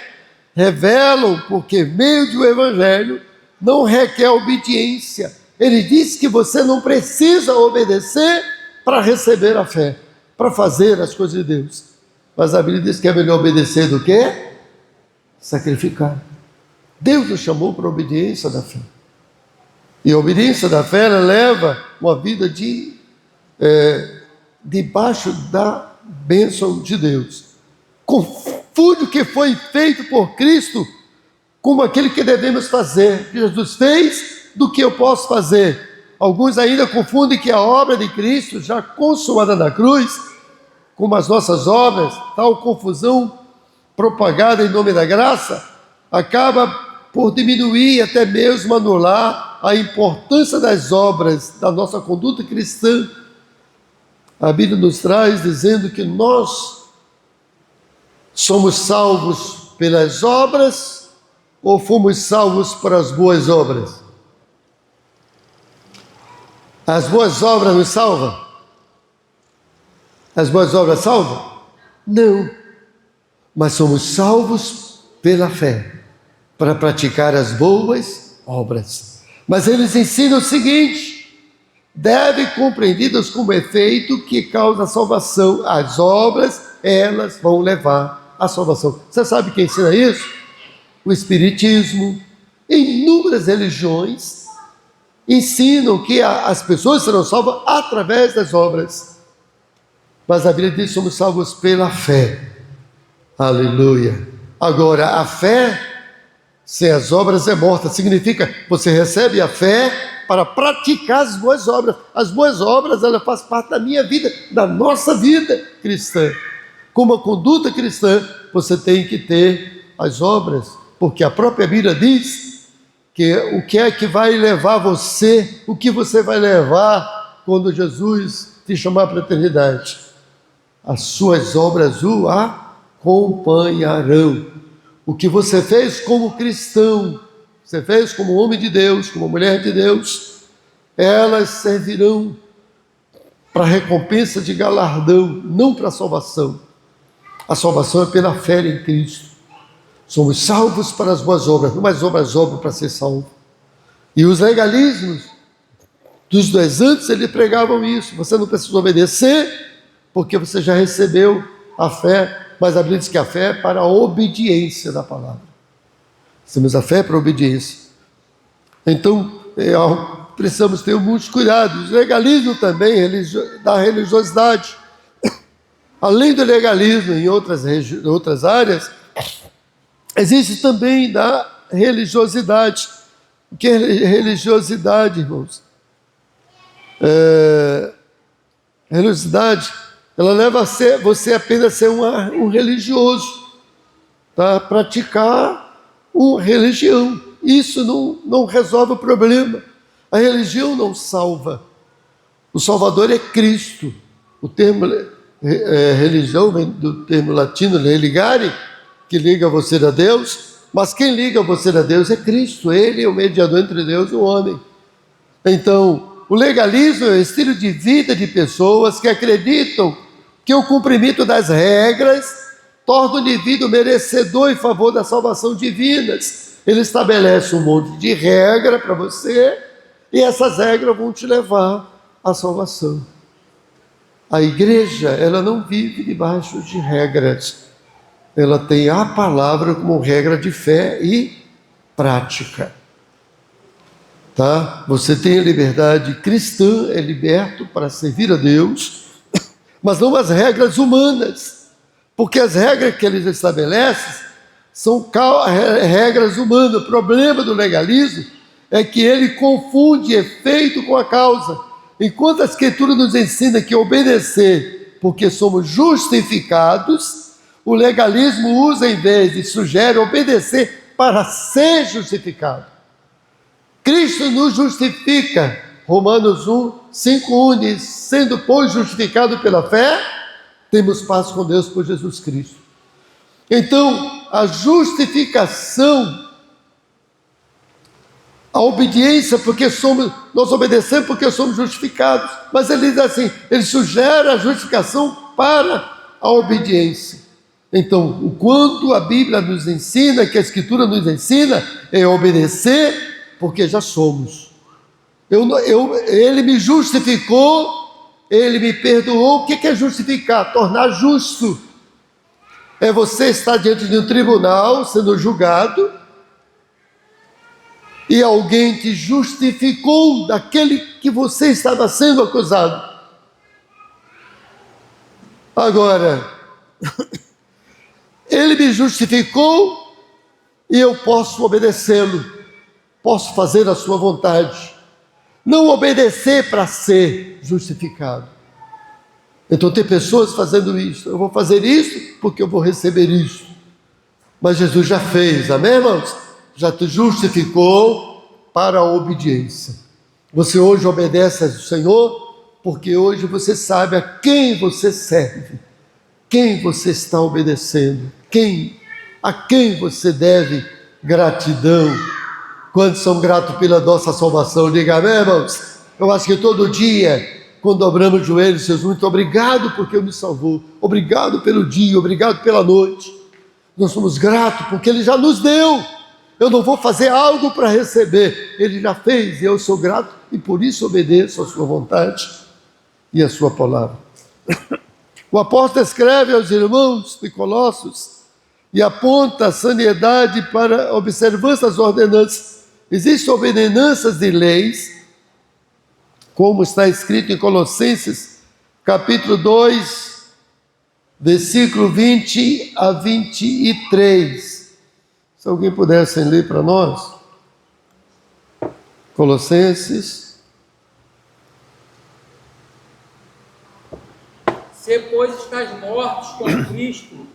revelam, porque meio do evangelho não requer obediência. Ele diz que você não precisa obedecer para receber a fé, para fazer as coisas de Deus. Mas a Bíblia diz que é melhor obedecer do que sacrificar. Deus nos chamou para a obediência da fé. E a obediência da fé, ela leva uma vida debaixo da bênção de Deus. Confunde o que foi feito por Cristo como aquele que devemos fazer. Que Jesus fez, do que eu posso fazer. Alguns ainda confundem que a obra de Cristo, já consumada na cruz, como as nossas obras, tal confusão propagada em nome da graça, acaba por diminuir e até mesmo anular a importância das obras da nossa conduta cristã. A Bíblia nos traz dizendo que nós somos salvos pelas obras ou fomos salvos por as boas obras? As boas obras nos salvam? As boas obras salvam? Não. Mas somos salvos pela fé, para praticar as boas obras. Mas eles ensinam o seguinte: devem compreendidas como efeito que causa a salvação. As obras, elas vão levar à salvação. Você sabe quem ensina isso? O Espiritismo. Inúmeras religiões ensinam que as pessoas serão salvas através das obras. Mas a Bíblia diz que somos salvos pela fé. Aleluia. Agora, a fé sem as obras é morta. Significa que você recebe a fé para praticar as boas obras. As boas obras, elas fazem parte da minha vida, da nossa vida cristã. Como a conduta cristã, você tem que ter as obras, porque a própria Bíblia diz que o que é que vai levar você, o que você vai levar quando Jesus te chamar para a eternidade. As suas obras o acompanharão. O que você fez como cristão, você fez como homem de Deus, como mulher de Deus, elas servirão para recompensa de galardão, não para a salvação. A salvação é pela fé em Cristo. Somos salvos para as boas obras, não mais obras para ser salvo. E os legalismos dos 2 antes, eles pregavam isso. Você não precisa obedecer, porque você já recebeu a fé. Mas a Bíblia diz que a fé é para a obediência da palavra. Temos a fé para a obediência. Então, precisamos ter muitos cuidados. O legalismo também, da religiosidade. Além do legalismo em outras áreas, existe também da religiosidade. O que é religiosidade, irmãos? Religiosidade, ela leva a ser, você apenas ser um religioso, tá? Praticar uma religião. Isso não resolve o problema. A religião não salva. O Salvador é Cristo. O termo religião vem do termo latino religare, que liga você a Deus, mas quem liga você a Deus é Cristo. Ele é o mediador entre Deus e o homem. Então, o legalismo é o estilo de vida de pessoas que acreditam que o cumprimento das regras torna o indivíduo merecedor em favor da salvação divina. Ele estabelece um monte de regra para você e essas regras vão te levar à salvação. A igreja, ela não vive debaixo de regras. Ela tem a palavra como regra de fé e prática. Tá? Você tem a liberdade cristã, é liberto para servir a Deus, mas não as regras humanas, porque as regras que eles estabelecem são regras humanas. O problema do legalismo é que ele confunde efeito com a causa. Enquanto a Escritura nos ensina que obedecer porque somos justificados, o legalismo usa, em vez de sugere, obedecer para ser justificado. Cristo nos justifica. Romanos 5:1 diz: sendo, pois, justificado pela fé, temos paz com Deus por Jesus Cristo. Então, a justificação, a obediência, porque nós obedecemos porque somos justificados. Mas ele diz assim, ele sugere a justificação para a obediência. Então, o quanto a Bíblia nos ensina, que a Escritura nos ensina, é obedecer porque já somos. Ele me justificou, ele me perdoou. O que é justificar? Tornar justo. É você estar diante de um tribunal, sendo julgado, e alguém te justificou daquele que você estava sendo acusado. Agora, ele me justificou e eu posso obedecê-lo, posso fazer a sua vontade, não obedecer para ser justificado. Então tem pessoas fazendo isso, eu vou fazer isso porque eu vou receber isso, mas Jesus já fez, amém, irmãos? Já te justificou para a obediência. Você hoje obedece ao Senhor porque hoje você sabe a quem você serve, quem você está obedecendo, a quem você deve gratidão. Quantos são gratos pela nossa salvação? Diga amém, irmãos? Eu acho que todo dia, quando dobramos os joelhos, Jesus, muito obrigado porque me salvou, obrigado pelo dia, obrigado pela noite. Nós somos gratos porque Ele já nos deu. Eu não vou fazer algo para receber, Ele já fez e eu sou grato e por isso obedeço a sua vontade e a sua palavra. O apóstolo escreve aos irmãos de Colossos e aponta a sanidade para a observância das ordenanças. Existem ordenanças de leis, como está escrito em Colossenses, capítulo 2, versículo 20 a 23. Se alguém pudesse ler para nós. Colossenses. Se, pois, estás mortos com Cristo,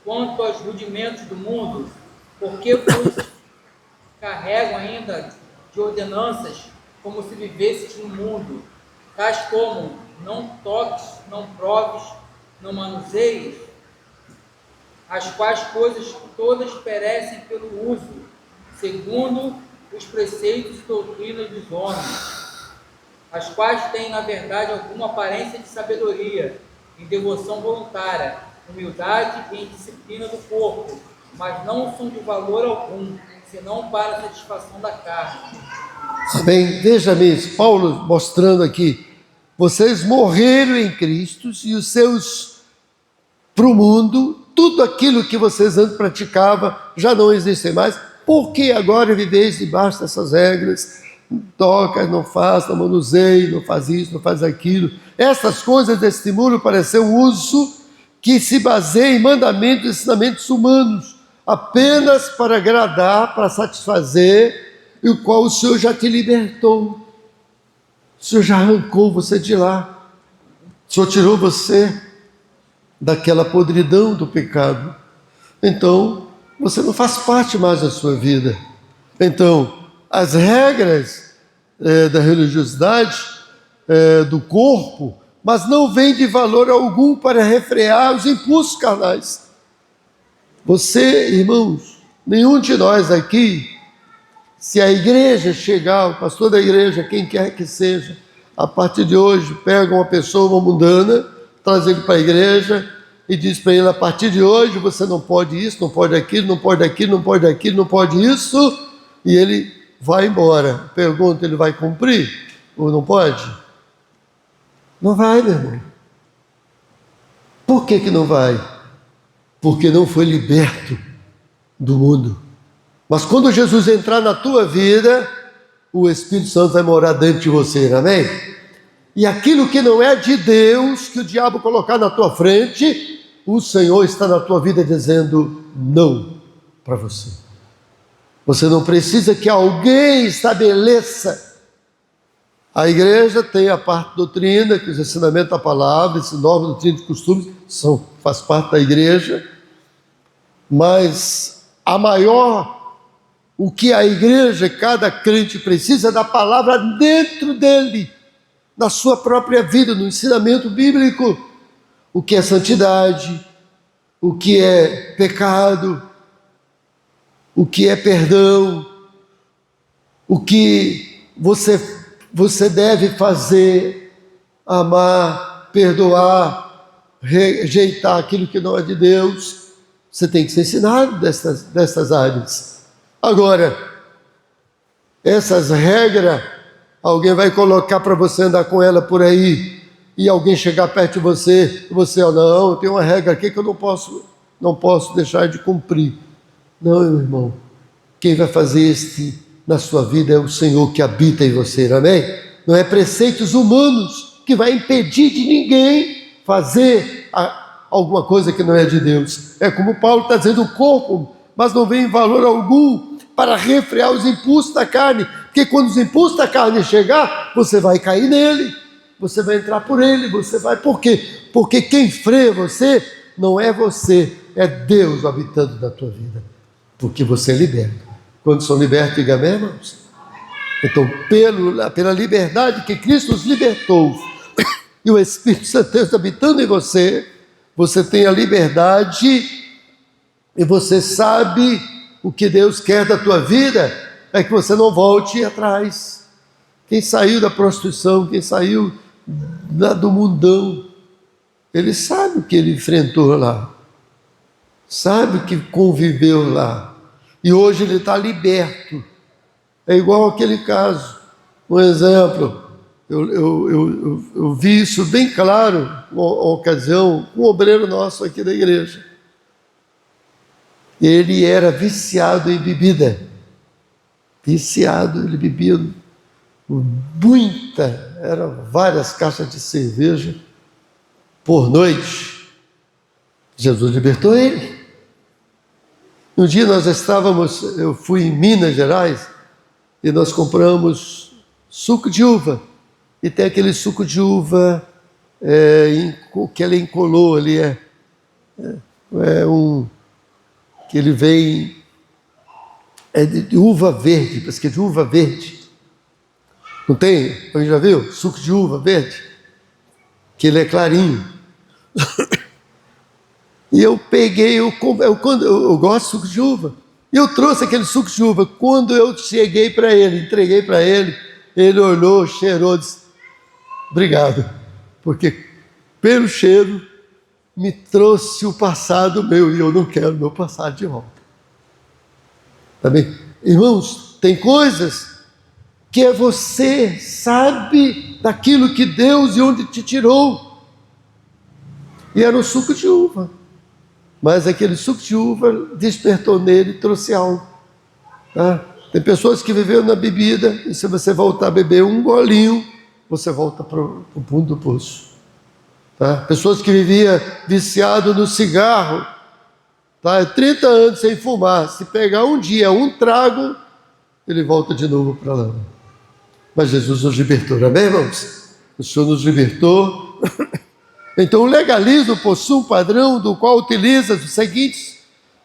quanto aos rudimentos do mundo, porque vos carregam ainda de ordenanças, como se vivesses no mundo, tais como não toques, não proves, não manuseies, as quais coisas todas perecem pelo uso, segundo os preceitos e doutrinas dos homens, as quais têm, na verdade, alguma aparência de sabedoria, em devoção voluntária, humildade e em disciplina do corpo, mas não são de valor algum, senão para a satisfação da carne. Amém. Veja-me, Paulo mostrando aqui, vocês morreram em Cristo e os seus, para o mundo, tudo aquilo que vocês antes praticavam já não existe mais, porque agora viveis debaixo dessas regras, não toca, não faz, não manuseie, não faz isso, não faz aquilo. Essas coisas estimulam para ser um uso que se baseia em mandamentos e ensinamentos humanos, apenas para agradar, para satisfazer, e o qual o Senhor já te libertou. O Senhor já arrancou você de lá. O Senhor tirou você daquela podridão do pecado. Então, você não faz parte mais da sua vida. Então, as regras da religiosidade, do corpo, mas não vêm de valor algum para refrear os impulsos carnais. Você, irmãos, nenhum de nós aqui, se a igreja chegar, o pastor da igreja, quem quer que seja, a partir de hoje, pega uma pessoa, uma mundana, traz ele para a igreja e diz para ele, a partir de hoje você não pode isso, não pode aquilo, não pode aquilo, não pode aquilo, não pode isso, e ele vai embora. Pergunta, ele vai cumprir ou não pode? Não vai, meu irmão. Por que não vai? Porque não foi liberto do mundo. Mas quando Jesus entrar na tua vida, o Espírito Santo vai morar dentro de você, amém? E aquilo que não é de Deus, que o diabo colocar na tua frente, o Senhor está na tua vida dizendo não para você. Você não precisa que alguém estabeleça. A igreja tem a parte doutrina, que os ensinamentos da palavra, esse nova doutrina de costumes, faz parte da igreja, mas o que a igreja, cada crente precisa é da palavra dentro dele, na sua própria vida, no ensinamento bíblico, o que é santidade, o que é pecado, o que é perdão, o que você deve fazer, amar, perdoar, rejeitar aquilo que não é de Deus. Você tem que ser ensinado dessas áreas. Agora, essas regras, alguém vai colocar para você andar com ela por aí, e alguém chegar perto de você, e você, não, tem uma regra aqui que eu não posso deixar de cumprir. Não, meu irmão, quem vai fazer na sua vida é o Senhor que habita em você, amém? Não é preceitos humanos que vai impedir de ninguém fazer alguma coisa que não é de Deus. É como Paulo está dizendo, o corpo, mas não vem em valor algum para refrear os impulsos da carne, porque quando os impulsos da carne chegar, você vai cair nele, você vai entrar por ele, por quê? Porque quem freia você não é você, é Deus habitando na tua vida, porque você é liberto. Quando são libertos, diga amém, irmãos? Então, pela liberdade que Cristo nos libertou, e o Espírito Santo Deus habitando em você, você tem a liberdade, e você sabe o que Deus quer da tua vida, é que você não volte atrás. Quem saiu da prostituição, quem saiu do mundão, ele sabe o que ele enfrentou lá, sabe o que conviveu lá, e hoje ele está liberto. É igual aquele caso, um exemplo, eu vi isso bem claro, uma ocasião, um obreiro nosso aqui da igreja. Ele era viciado em bebida, ele bebia eram várias caixas de cerveja por noite. Jesus libertou ele. Um dia eu fui em Minas Gerais, e nós compramos suco de uva, e tem aquele suco de uva que ele incolor, que ele vem de uva verde, parece que é de uva verde. Não tem? Alguém já viu? Suco de uva verde, que ele é clarinho. E eu peguei, eu gosto de suco de uva, e eu trouxe aquele suco de uva. Quando eu cheguei para ele, entreguei para ele, ele olhou, cheirou, disse, obrigado, porque pelo cheiro me trouxe o passado meu, e eu não quero meu passado de volta. Tá bem? Irmãos, tem coisas que você sabe daquilo que Deus e onde te tirou, e era um suco de uva. Mas aquele suco de uva despertou nele e trouxe algo. Tá? Tem pessoas que viveram na bebida, e se você voltar a beber um golinho, você volta para o fundo do poço. Tá? Pessoas que viviam viciado no cigarro, tá? 30 anos sem fumar, se pegar um dia um trago, ele volta de novo para lá. Mas Jesus nos libertou, amém, irmãos? O Senhor nos libertou. Então o legalismo possui um padrão do qual utiliza os seguintes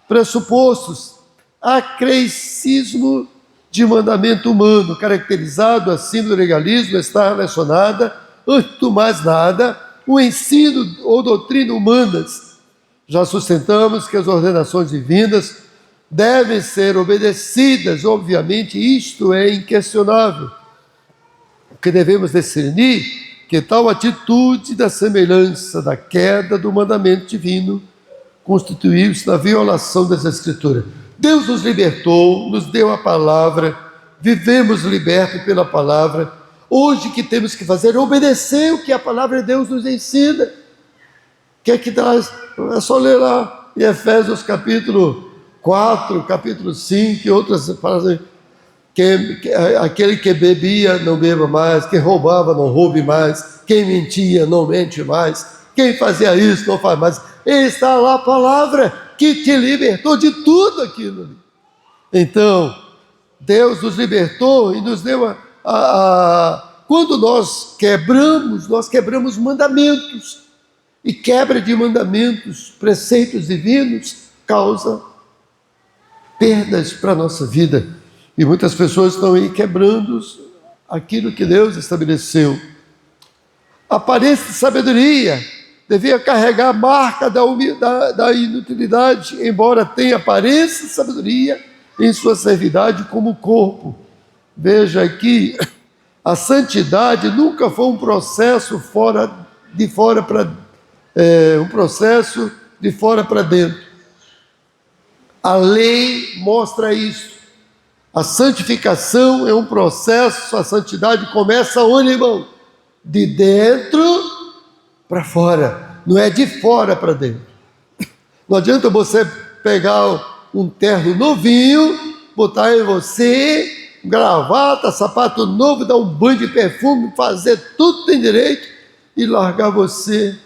pressupostos: acrescismo de mandamento humano, caracterizado assim do legalismo, está relacionada, antes do mais nada, o ensino ou doutrina humanas, Já sustentamos que as ordenações divinas devem ser obedecidas, obviamente, isto é inquestionável. O que devemos discernir que tal atitude da semelhança da queda do mandamento divino constituiu-se na violação das Escrituras. Deus nos libertou, nos deu a palavra, vivemos libertos pela palavra. Hoje o que temos que fazer é obedecer o que a palavra de Deus nos ensina. Que é que traz? É só ler lá em Efésios capítulo 4, capítulo 5 e outras palavras. Aquele que bebia, não beba mais. Quem roubava, não roube mais. Quem mentia, não mente mais. Quem fazia isso, não faz mais. Está lá a palavra que te libertou de tudo aquilo. Então, Deus nos libertou e nos deu quando nós quebramos mandamentos. E quebra de mandamentos, preceitos divinos, causa perdas para a nossa vida. E muitas pessoas estão aí quebrando aquilo que Deus estabeleceu. A aparência de sabedoria devia carregar a marca da inutilidade, embora tenha aparência de sabedoria em sua servidade como corpo. Veja aqui, a santidade nunca foi um processo de fora para dentro. A lei mostra isso. A santificação é um processo, a santidade começa onde, irmão? De dentro para fora, não é de fora para dentro. Não adianta você pegar um terno novinho, botar em você, gravata, sapato novo, dar um banho de perfume, fazer tudo tem direito e largar você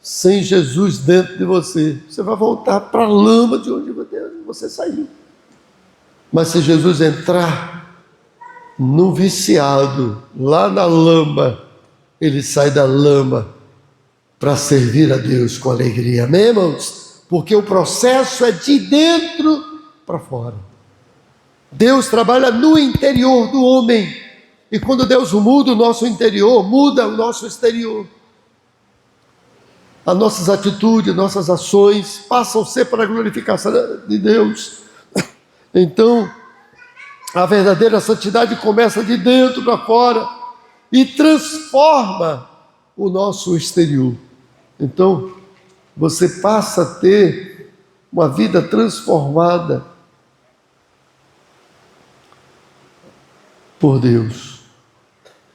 sem Jesus dentro de você. Você vai voltar para a lama de onde você saiu. Mas se Jesus entrar no viciado, lá na lama, ele sai da lama para servir a Deus com alegria. Amém, irmãos? Porque o processo é de dentro para fora. Deus trabalha no interior do homem. E quando Deus muda o nosso interior, muda o nosso exterior. As nossas atitudes, nossas ações passam a ser para a glorificação de Deus. Então, a verdadeira santidade começa de dentro para fora e transforma o nosso exterior. Então, você passa a ter uma vida transformada por Deus.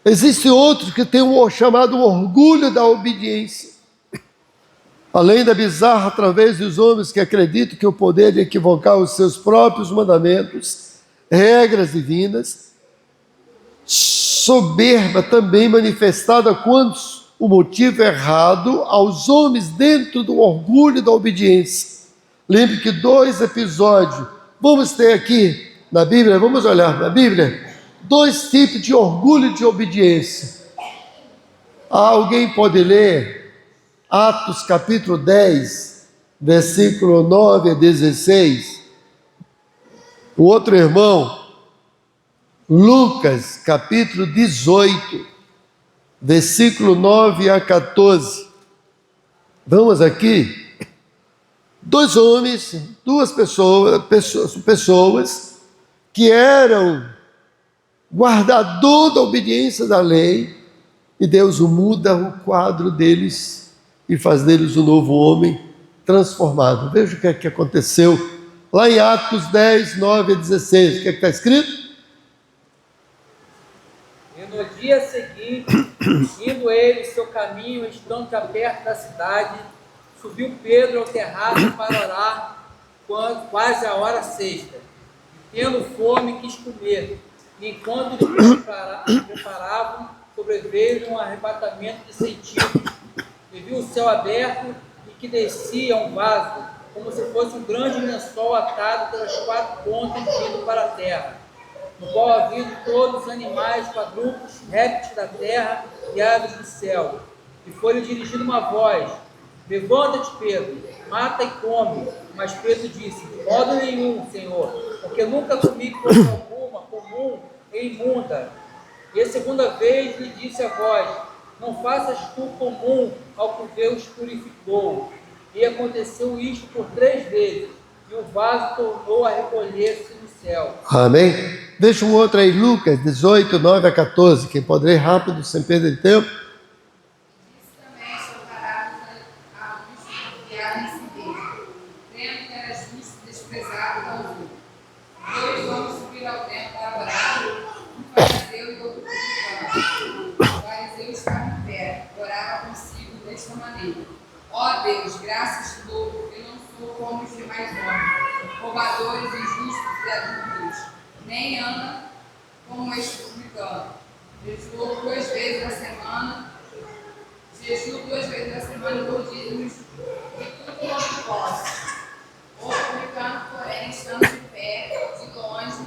Existe outro que tem o chamado orgulho da obediência. Além da bizarra através dos homens que acreditam que o poder de equivocar os seus próprios mandamentos, regras divinas, soberba também manifestada quando o motivo é errado aos homens dentro do orgulho da obediência. Lembre que 2 episódios, vamos ter aqui na Bíblia, vamos olhar na Bíblia, 2 tipos de orgulho de obediência. Alguém pode ler Atos capítulo 10, versículo 9 a 16. O outro irmão, Lucas capítulo 18, versículo 9 a 14. Vamos aqui. 2 homens, 2 pessoas que eram guardador da obediência da lei, e Deus muda o quadro deles e faz deles um novo homem transformado. Veja o que é que aconteceu lá em Atos 10, 9 a 16. O que é que está escrito? E no dia seguinte, indo ele seu caminho, estando já perto da cidade, subiu Pedro ao terraço para orar, quase a hora sexta. E tendo fome, quis comer. E enquanto lhe preparavam, sobreveio um arrebatamento de sentido. E viu o céu aberto e que descia um vaso, como se fosse um grande lençol atado pelas 4 pontas vindo para a terra, no qual haviam todos os animais, quadrúpedes, répteis da terra e aves do céu. E foi-lhe dirigida uma voz: levanta-te, Pedro, mata e come. Mas Pedro disse: de modo nenhum, Senhor, porque nunca comi coisa alguma comum e imunda. E a segunda vez lhe disse a voz: não faças tu comum ao que Deus purificou. E aconteceu isto por 3 vezes, e o vaso tornou a recolher-se no céu. Amém? Deixa um outro aí, Lucas 18, 9 a 14. Quem pode ler rápido, sem perder tempo. Isso também soltará a luz confiada em si mesmo, crendo que era justo e desprezado ao outro. 2 homens subiram ao templo para orar, um fariseu e outro publicano. O fariseu estava em pé, orava consigo desta maneira: ó Deus, graças te dou, porque não sou como os demais homens, roubadores, injustos e adúlteros, nem anda como este publicano. Jejuo 2 vezes a semana e dou dízimos de tudo quanto posso. O publicano, porém, estando de pé, de longe,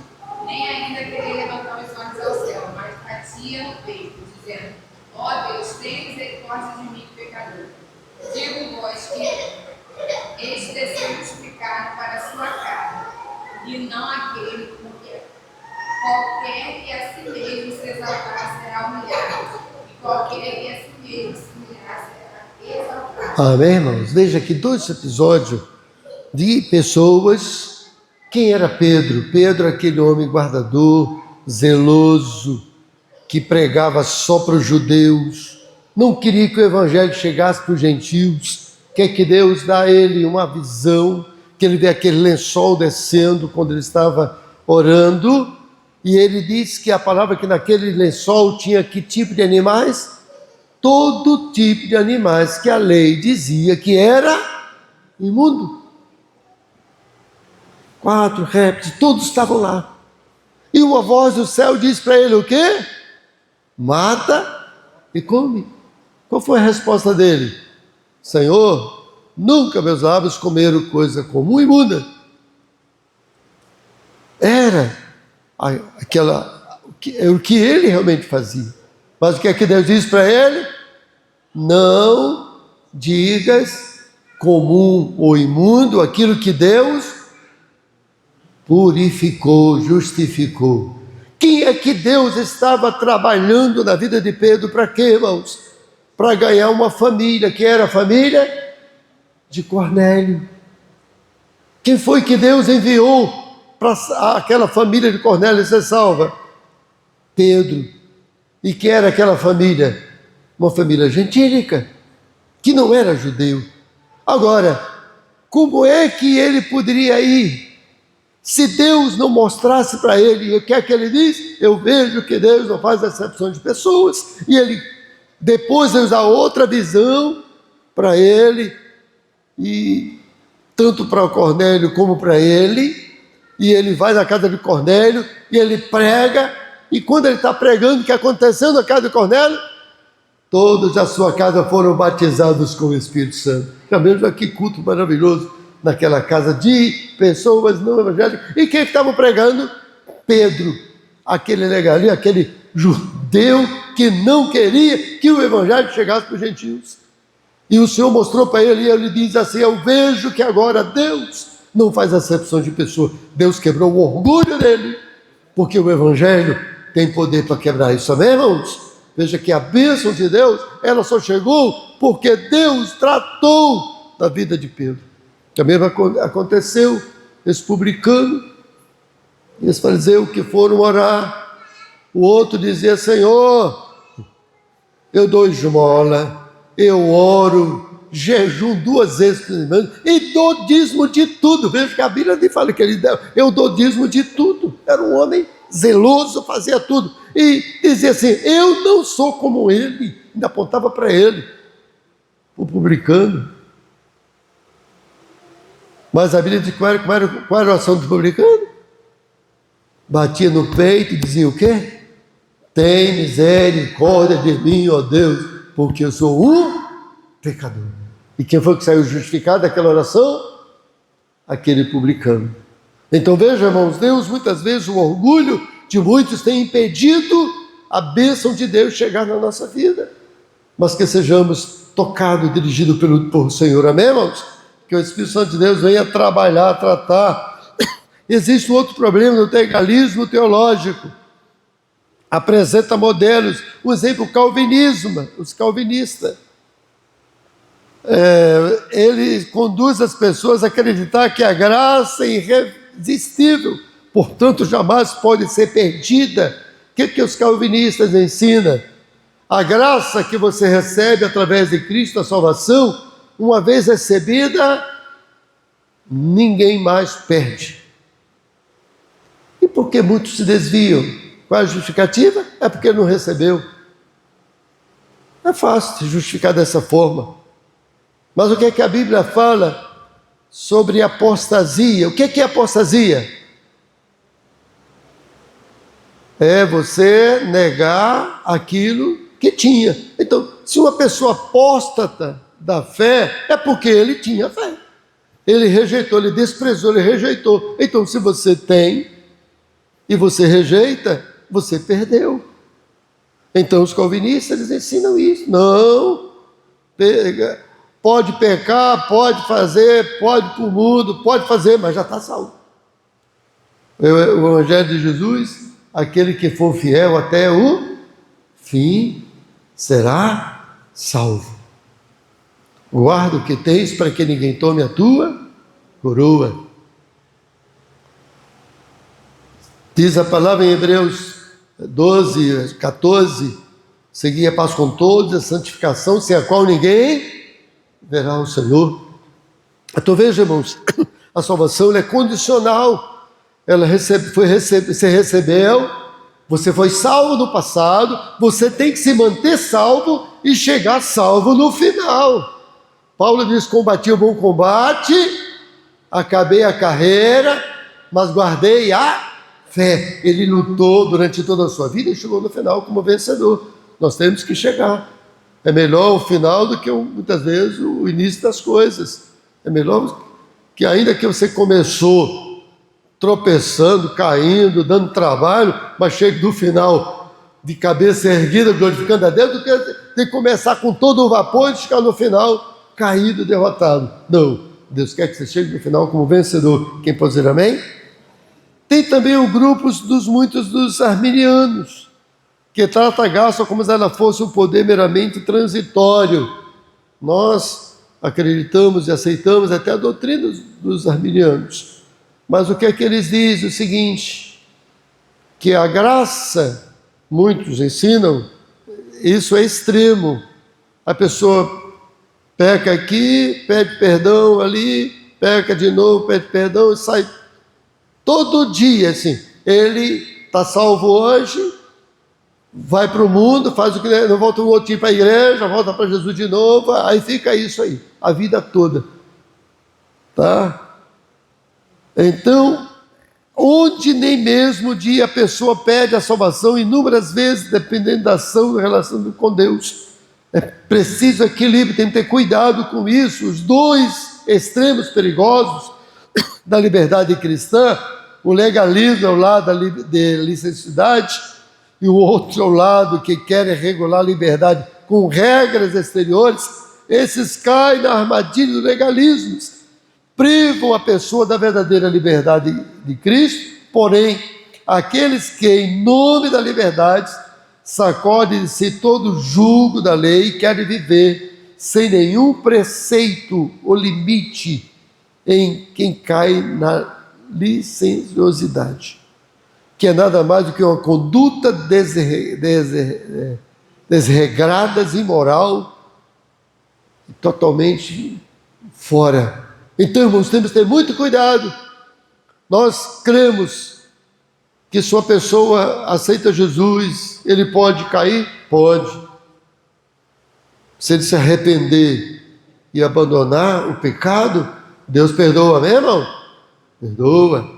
nem ainda queria levantar os olhos ao céu, mas batia no peito, dizendo: ó Deus, tenha misericórdia de mim, pecador. Digo-vos que este desceu justificado para a sua casa, e não aquele, porque qualquer que a si mesmo se exaltar será humilhado, e qualquer que a si mesmo se humilhar será exaltado. Amém, irmãos? Veja aqui 2 episódios de pessoas. Quem era Pedro? Pedro, aquele homem guardador, zeloso, que pregava só para os judeus, não queria que o evangelho chegasse para os gentios. Quer que Deus dá a ele uma visão, que ele vê aquele lençol descendo quando ele estava orando, e ele disse que a palavra que naquele lençol tinha que tipo de animais? Todo tipo de animais que a lei dizia que era imundo. 4 répteis, todos estavam lá. E uma voz do céu disse para ele o quê? Mata e come. Qual foi a resposta dele? Senhor, nunca meus lábios comeram coisa comum e imunda. Era o que ele realmente fazia. Mas o que é que Deus disse para ele? Não digas comum ou imundo aquilo que Deus purificou, justificou. Quem é que Deus estava trabalhando na vida de Pedro? Para quê, irmãos? Para ganhar uma família, que era a família de Cornélio. Quem foi que Deus enviou para aquela família de Cornélio ser salva? Pedro. E que era aquela família? Uma família gentílica, que não era judeu. Agora, como é que ele poderia ir? Se Deus não mostrasse para ele, o que é que ele diz? Eu vejo que Deus não faz acepção de pessoas. E ele depois Deus dá outra visão para ele, e tanto para o Cornélio como para ele, e ele vai na casa de Cornélio, e ele prega, e quando ele está pregando, o que aconteceu na casa de Cornélio? Todos da sua casa foram batizados com o Espírito Santo. Já mesmo que culto maravilhoso naquela casa de pessoas não evangélicas. E quem estava pregando? Pedro, aquele legalista, aquele judeu que não queria que o evangelho chegasse para os gentios. E o Senhor mostrou para ele, e ele diz assim: eu vejo que agora Deus não faz acepção de pessoa. Deus quebrou o orgulho dele, porque o evangelho tem poder para quebrar isso. Amém, irmãos? Veja que a bênção de Deus, ela só chegou porque Deus tratou da vida de Pedro. Também aconteceu, esse publicano, esse fariseu que foram orar, o outro dizia: Senhor, eu dou esmola, eu oro, jejum 2 vezes por semana e dou dízimo de tudo. Veja que a Bíblia fala que ele deu, eu dou dízimo de tudo. Era um homem zeloso, fazia tudo. E dizia assim: eu não sou como ele. Ainda apontava para ele, o publicano. Mas a Bíblia diz qual era a oração do publicano? Batia no peito e dizia o quê? Tem misericórdia de mim, ó Deus, porque eu sou um pecador. E quem foi que saiu justificado daquela oração? Aquele publicano. Então veja, irmãos, Deus, muitas vezes o orgulho de muitos tem impedido a bênção de Deus chegar na nossa vida. Mas que sejamos tocados, dirigidos por Senhor, amém, irmãos? Que o Espírito Santo de Deus venha trabalhar, tratar. Existe um outro problema no legalismo teológico. Apresenta modelos, o exemplo, o calvinismo, os calvinistas. ele conduz as pessoas a acreditar que a graça é irresistível, portanto jamais pode ser perdida. O que os calvinistas ensinam? A graça que você recebe através de Cristo, a salvação, uma vez recebida, ninguém mais perde. E por que muitos se desviam? Qual a justificativa? É porque não recebeu. É fácil se justificar dessa forma. Mas o que é que a Bíblia fala sobre apostasia? O que é apostasia? É você negar aquilo que tinha. Então, se uma pessoa apóstata da fé, é porque ele tinha fé. Ele rejeitou, ele desprezou, ele rejeitou. Então, se você tem e você rejeita, você perdeu. Então, os calvinistas, eles ensinam isso. Não, pode pecar, pode fazer, pode ir para o mundo, pode fazer, mas já está salvo. O Evangelho de Jesus, aquele que for fiel até o fim, será salvo. Guarda o que tens para que ninguém tome a tua coroa. Diz a palavra em Hebreus 12, 14, seguir a paz com todos, a santificação, sem a qual ninguém verá o Senhor. Então veja, irmãos, a salvação é condicional. Você recebeu, você foi salvo no passado, você tem que se manter salvo e chegar salvo no final. Paulo diz: combati o bom combate, acabei a carreira, mas guardei a fé. Ele lutou durante toda a sua vida e chegou no final como vencedor. Nós temos que chegar. É melhor o final do que muitas vezes o início das coisas. É melhor que, ainda que você começou tropeçando, caindo, dando trabalho, mas chegue no final de cabeça erguida, glorificando a Deus, do que começar com todo o vapor e chegar no final caído, derrotado. Não, Deus quer que você chegue no final como vencedor. Quem pode dizer amém? Tem também o grupo dos arminianos, que trata a graça como se ela fosse um poder meramente transitório. Nós acreditamos e aceitamos até a doutrina dos arminianos. Mas o que é que eles dizem? O seguinte, que a graça, muitos ensinam, isso é extremo. A pessoa peca aqui, pede perdão ali, peca de novo, pede perdão e sai todo dia assim. Ele está salvo hoje, vai para o mundo, faz o que não volta um outro dia para a igreja, volta para Jesus de novo, aí fica isso aí, a vida toda. Tá? Então, onde nem mesmo o dia a pessoa pede a salvação, inúmeras vezes, dependendo da ação, da relação com Deus. É preciso equilíbrio, tem que ter cuidado com isso. Os dois extremos perigosos da liberdade cristã, o legalismo ao lado da licenciedade e o outro ao lado que quer regular a liberdade com regras exteriores, esses caem na armadilha do legalismo, privam a pessoa da verdadeira liberdade de Cristo. Porém, aqueles que em nome da liberdade sacodem de si todo o jugo da lei e querem viver sem nenhum preceito ou limite em quem cai na licenciosidade, que é nada mais do que uma conduta desregrada, imoral, totalmente fora. Então, irmãos, temos que ter muito cuidado. Nós cremos que se uma pessoa aceita Jesus, ele pode cair? Pode. Se ele se arrepender e abandonar o pecado, Deus perdoa, amém, irmão? Perdoa.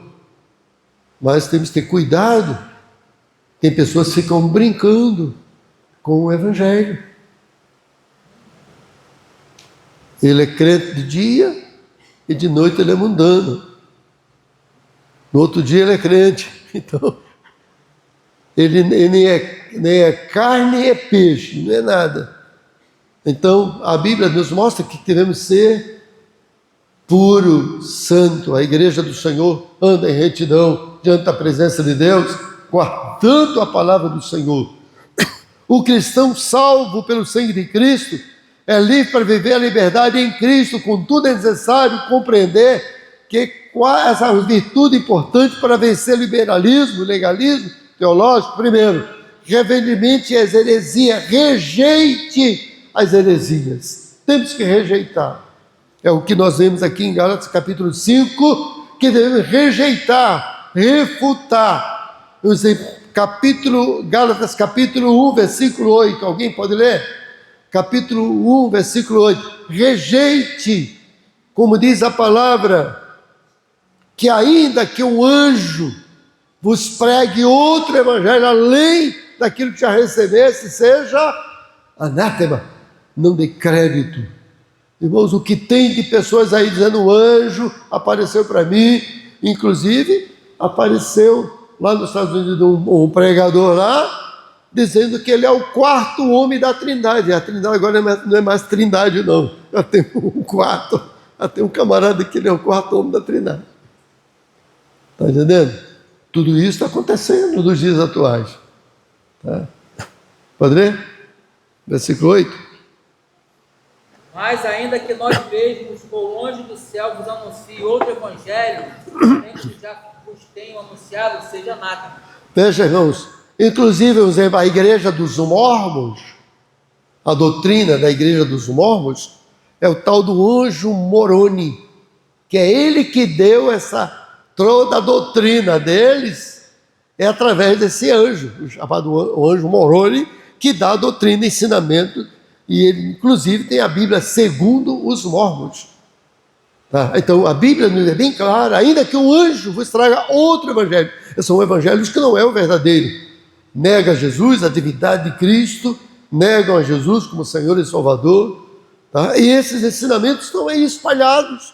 Mas temos que ter cuidado. Tem pessoas que ficam brincando com o Evangelho. Ele é crente de dia e de noite ele é mundano. No outro dia ele é crente. Então, ele nem é carne nem é peixe, não é nada. Então, a Bíblia nos mostra que devemos ser puro, santo. A igreja do Senhor anda em retidão diante da presença de Deus, guardando a palavra do Senhor. O cristão salvo pelo sangue de Cristo é livre para viver a liberdade em Cristo. Contudo, é necessário compreender que qual é essa virtude importante para vencer o liberalismo, o legalismo teológico. Primeiro, reveremente as heresias, rejeite as heresias. Temos que rejeitar. É o que nós vemos aqui em Gálatas capítulo 5, que devemos rejeitar, refutar. Gálatas capítulo 1, versículo 8. Alguém pode ler? Capítulo 1, versículo 8. Rejeite, como diz a palavra, que ainda que um anjo vos pregue outro evangelho além daquilo que já recebesse, seja anátema, não dê crédito. Irmãos, o que tem de pessoas aí dizendo um anjo apareceu para mim, inclusive apareceu lá nos Estados Unidos um pregador lá, dizendo que ele é o quarto homem da Trindade. A Trindade agora não é mais Trindade, não. Já tem um quarto, já tem um camarada que ele é o quarto homem da Trindade. Está entendendo? Tudo isso está acontecendo nos dias atuais. Tá? Pode ler? Versículo 8. Mas ainda que nós mesmos, ou longe do céu, vos anuncie outro evangelho, nem que já vos tenham anunciado, seja anátema. Veja, irmãos, inclusive a igreja dos mormons, a doutrina da igreja dos mormons, é o tal do anjo Moroni, que é ele que deu toda a doutrina deles, é através desse anjo, chamado o anjo Moroni, que dá a doutrina e ensinamento. E ele, inclusive, tem a Bíblia segundo os mormons. Tá? Então, a Bíblia é bem clara, ainda que um anjo vos traga outro evangelho. São evangelhos que não é o verdadeiro. Nega Jesus, a divindade de Cristo, negam a Jesus como Senhor e Salvador. Tá? E esses ensinamentos estão aí espalhados.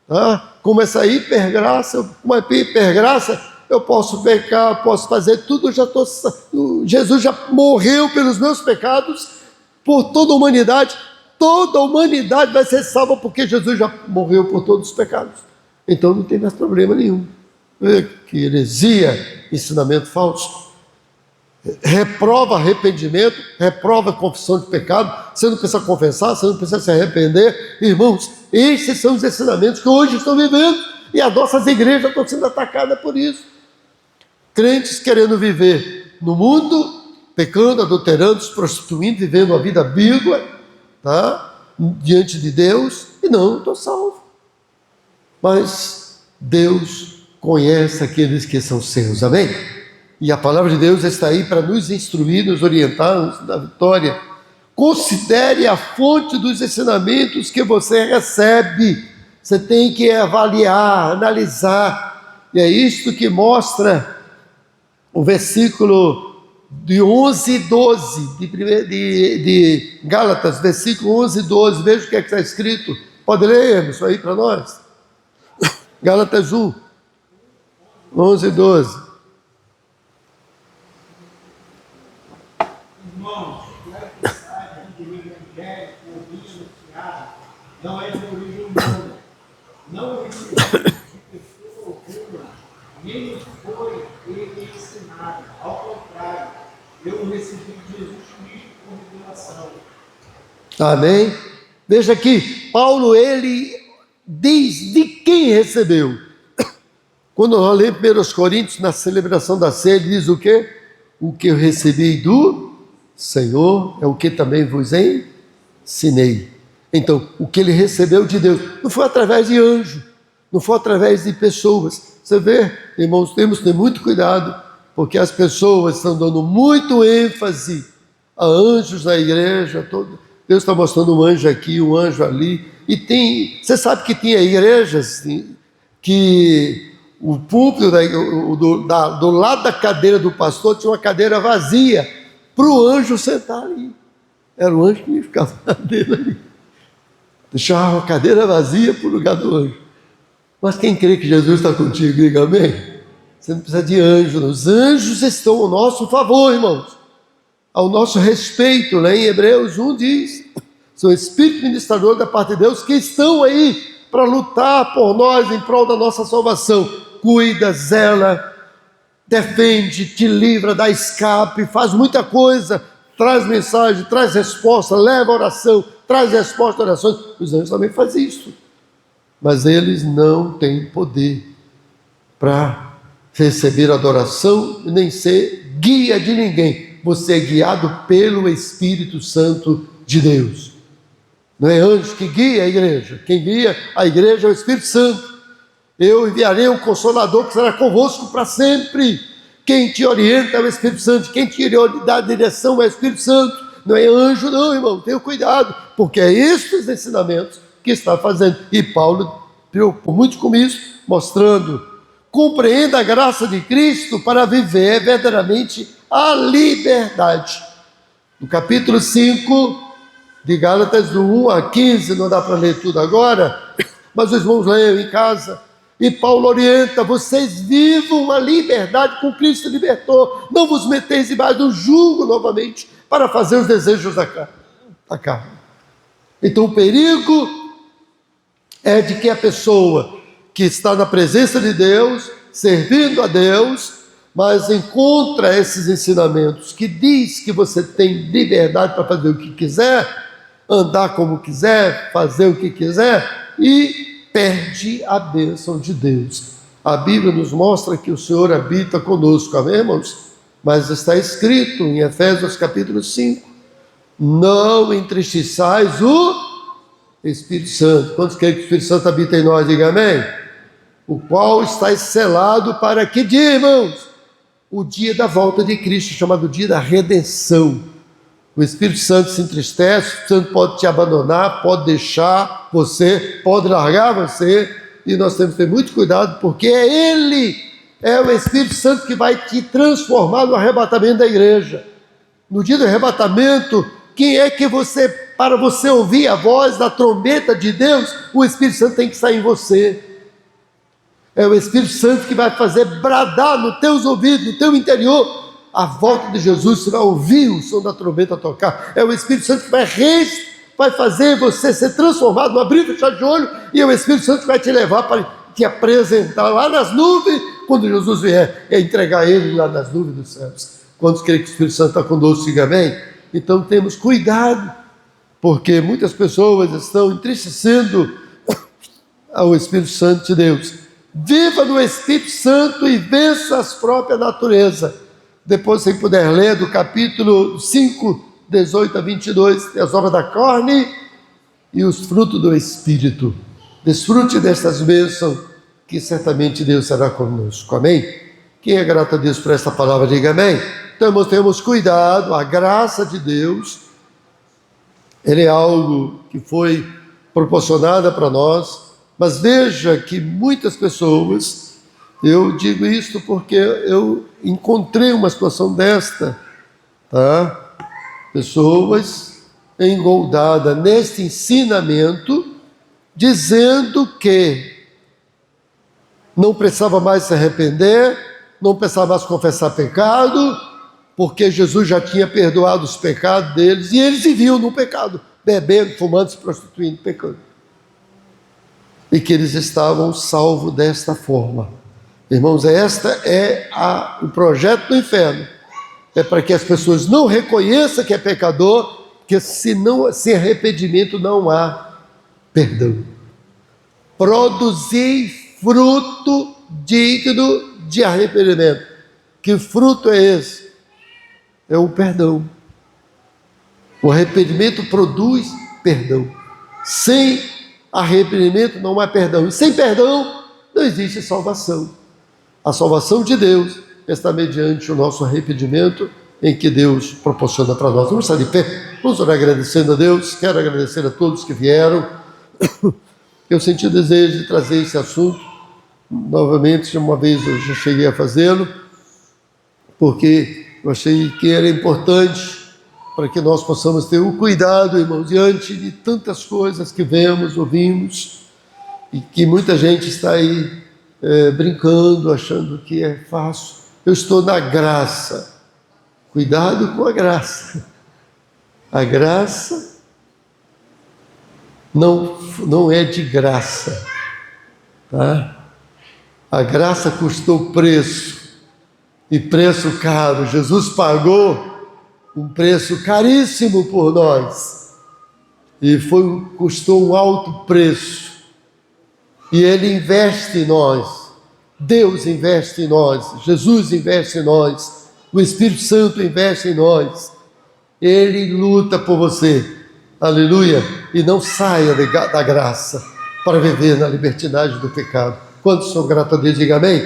Tá? Como essa hipergraça, eu posso pecar, posso fazer tudo, Jesus já morreu pelos meus pecados, por toda a humanidade vai ser salva porque Jesus já morreu por todos os pecados. Então não tem mais problema nenhum. Que heresia, ensinamento falso. Reprova arrependimento, reprova confissão de pecado. Você não precisa confessar, você não precisa se arrepender. Irmãos, esses são os ensinamentos que hoje estão vivendo e as nossas igrejas estão sendo atacadas por isso. Crentes querendo viver no mundo, pecando, adulterando, se prostituindo, vivendo uma vida ambígua, tá? Diante de Deus, e não, estou salvo. Mas Deus conhece aqueles que são seus, amém? E a palavra de Deus está aí para nos instruir, nos orientar, nos dar vitória. Considere a fonte dos ensinamentos que você recebe. Você tem que avaliar, analisar, e é isto que mostra o versículo de 11 e 12, de Gálatas, versículo 11 e 12, veja o que está escrito. Pode ler isso aí para nós? Gálatas 1, 11 e 12. Irmãos, a mensagem do Evangelho que ouvi anunciado não é de origem humana, não originou de pessoa alguma, nem foi ele ensinado. Ao contrário, eu recebi de Jesus Cristo por revelação. Amém? Veja aqui, Paulo, ele diz de quem recebeu. Quando nós lemos 1 Coríntios, na celebração da ceia, ele diz o quê? O que eu recebi do Senhor é o que também vos ensinei. Então, o que ele recebeu de Deus, não foi através de anjo, não foi através de pessoas. Você vê, irmãos, temos que ter muito cuidado, porque as pessoas estão dando muito ênfase a anjos na igreja. Deus está mostrando um anjo aqui, um anjo ali. E você sabe que tinha igrejas que o púlpito do lado da cadeira do pastor tinha uma cadeira vazia para o anjo sentar ali. Era o anjo que ia ficar na cadeira ali. Deixava a cadeira vazia para o lugar do anjo. Mas quem crê que Jesus está contigo, diga amém. Você não precisa de anjo. Os anjos estão ao nosso favor, irmãos. Ao nosso respeito. Lá em Hebreus 1 diz: são espírito ministrador da parte de Deus que estão aí para lutar por nós em prol da nossa salvação. Cuida, zela, defende, te livra, dá escape, faz muita coisa, traz mensagem, traz resposta, leva oração, traz resposta a orações. Os anjos também fazem isso. Mas eles não têm poder para receber adoração e nem ser guia de ninguém. Você é guiado pelo Espírito Santo de Deus. Não é anjo que guia a igreja. Quem guia a igreja é o Espírito Santo. Eu enviarei um Consolador que será convosco para sempre. Quem te orienta é o Espírito Santo. Quem te dá a direção é o Espírito Santo. Não é anjo não, irmão. Tenha cuidado, porque é estes ensinamentos que está fazendo. E Paulo preocupou muito com isso, mostrando: compreenda a graça de Cristo para viver verdadeiramente a liberdade. No capítulo 5 de Gálatas, do 1 a 15, não dá para ler tudo agora, mas os irmãos leiam em casa. E Paulo orienta: vocês vivam a liberdade com Cristo libertou, não vos meteis debaixo do jugo novamente para fazer os desejos da carne. Então o perigo é de que a pessoa que está na presença de Deus, servindo a Deus, mas encontra esses ensinamentos que diz que você tem liberdade para fazer o que quiser, andar como quiser, fazer o que quiser, e perde a bênção de Deus. A Bíblia nos mostra que o Senhor habita conosco, amém, irmãos? Mas está escrito em Efésios capítulo 5, não entristeçais o Espírito Santo. Quantos querem que o Espírito Santo habita em nós? Diga amém. O qual está selado para que dia, irmãos? O dia da volta de Cristo, chamado dia da redenção. O Espírito Santo se entristece, o Espírito Santo pode te abandonar, pode deixar você, pode largar você, e nós temos que ter muito cuidado, porque Ele é o Espírito Santo que vai te transformar no arrebatamento da igreja. No dia do arrebatamento, quem é que você, para você ouvir a voz da trombeta de Deus, o Espírito Santo tem que estar em você. É o Espírito Santo que vai fazer bradar nos teus ouvidos, no teu interior, a volta de Jesus. Você vai ouvir o som da trombeta tocar. É o Espírito Santo que vai fazer você ser transformado no abrir e fechar de olho, e é o Espírito Santo que vai te levar para te apresentar lá nas nuvens, quando Jesus vier, é entregar Ele lá nas nuvens dos céus. Quantos creem que o Espírito Santo está conosco? Diga amém. Então temos cuidado, porque muitas pessoas estão entristecendo ao Espírito Santo de Deus. Viva no Espírito Santo e vença as próprias naturezas. Depois, se puder ler do capítulo 5, 18 a 22, as obras da carne e os frutos do Espírito. Desfrute destas bênçãos, que certamente Deus será conosco. Amém? Quem é grato a Deus por esta palavra, diga amém. Então, irmãos, temos cuidado. A graça de Deus, ele é algo que foi proporcionada para nós, mas veja que muitas pessoas, eu digo isto porque eu encontrei uma situação desta, tá? Pessoas engoldadas neste ensinamento, dizendo que não precisava mais se arrepender, não precisava mais confessar pecado, porque Jesus já tinha perdoado os pecados deles, e eles viviam no pecado, bebendo, fumando, se prostituindo, pecando. E que eles estavam salvos desta forma. Irmãos, esta é o projeto do inferno. É para que as pessoas não reconheçam que é pecador, porque sem arrependimento não há perdão. Produzir fruto digno de arrependimento. Que fruto é esse? É o perdão. O arrependimento produz perdão. Sem arrependimento não há perdão. E sem perdão não existe salvação. A salvação de Deus está mediante o nosso arrependimento, em que Deus proporciona para nós. Vamos estar de pé, vamos orar agradecendo a Deus. Quero agradecer a todos que vieram. Eu senti o desejo de trazer esse assunto novamente. Uma vez eu já cheguei a fazê-lo, porque eu achei que era importante para que nós possamos ter o cuidado, irmãos, diante de tantas coisas que vemos, ouvimos, e que muita gente está aí brincando, achando que é fácil. Eu estou na graça. Cuidado com a graça. A graça não é de graça, tá? A graça custou preço, e preço caro. Jesus pagou um preço caríssimo por nós. e custou um alto preço. E Ele investe em nós, Deus investe em nós, Jesus investe em nós, o Espírito Santo investe em nós. Ele luta por você, aleluia, e não saia da graça para viver na libertinagem do pecado. Quantos são gratos a Deus, diga amém.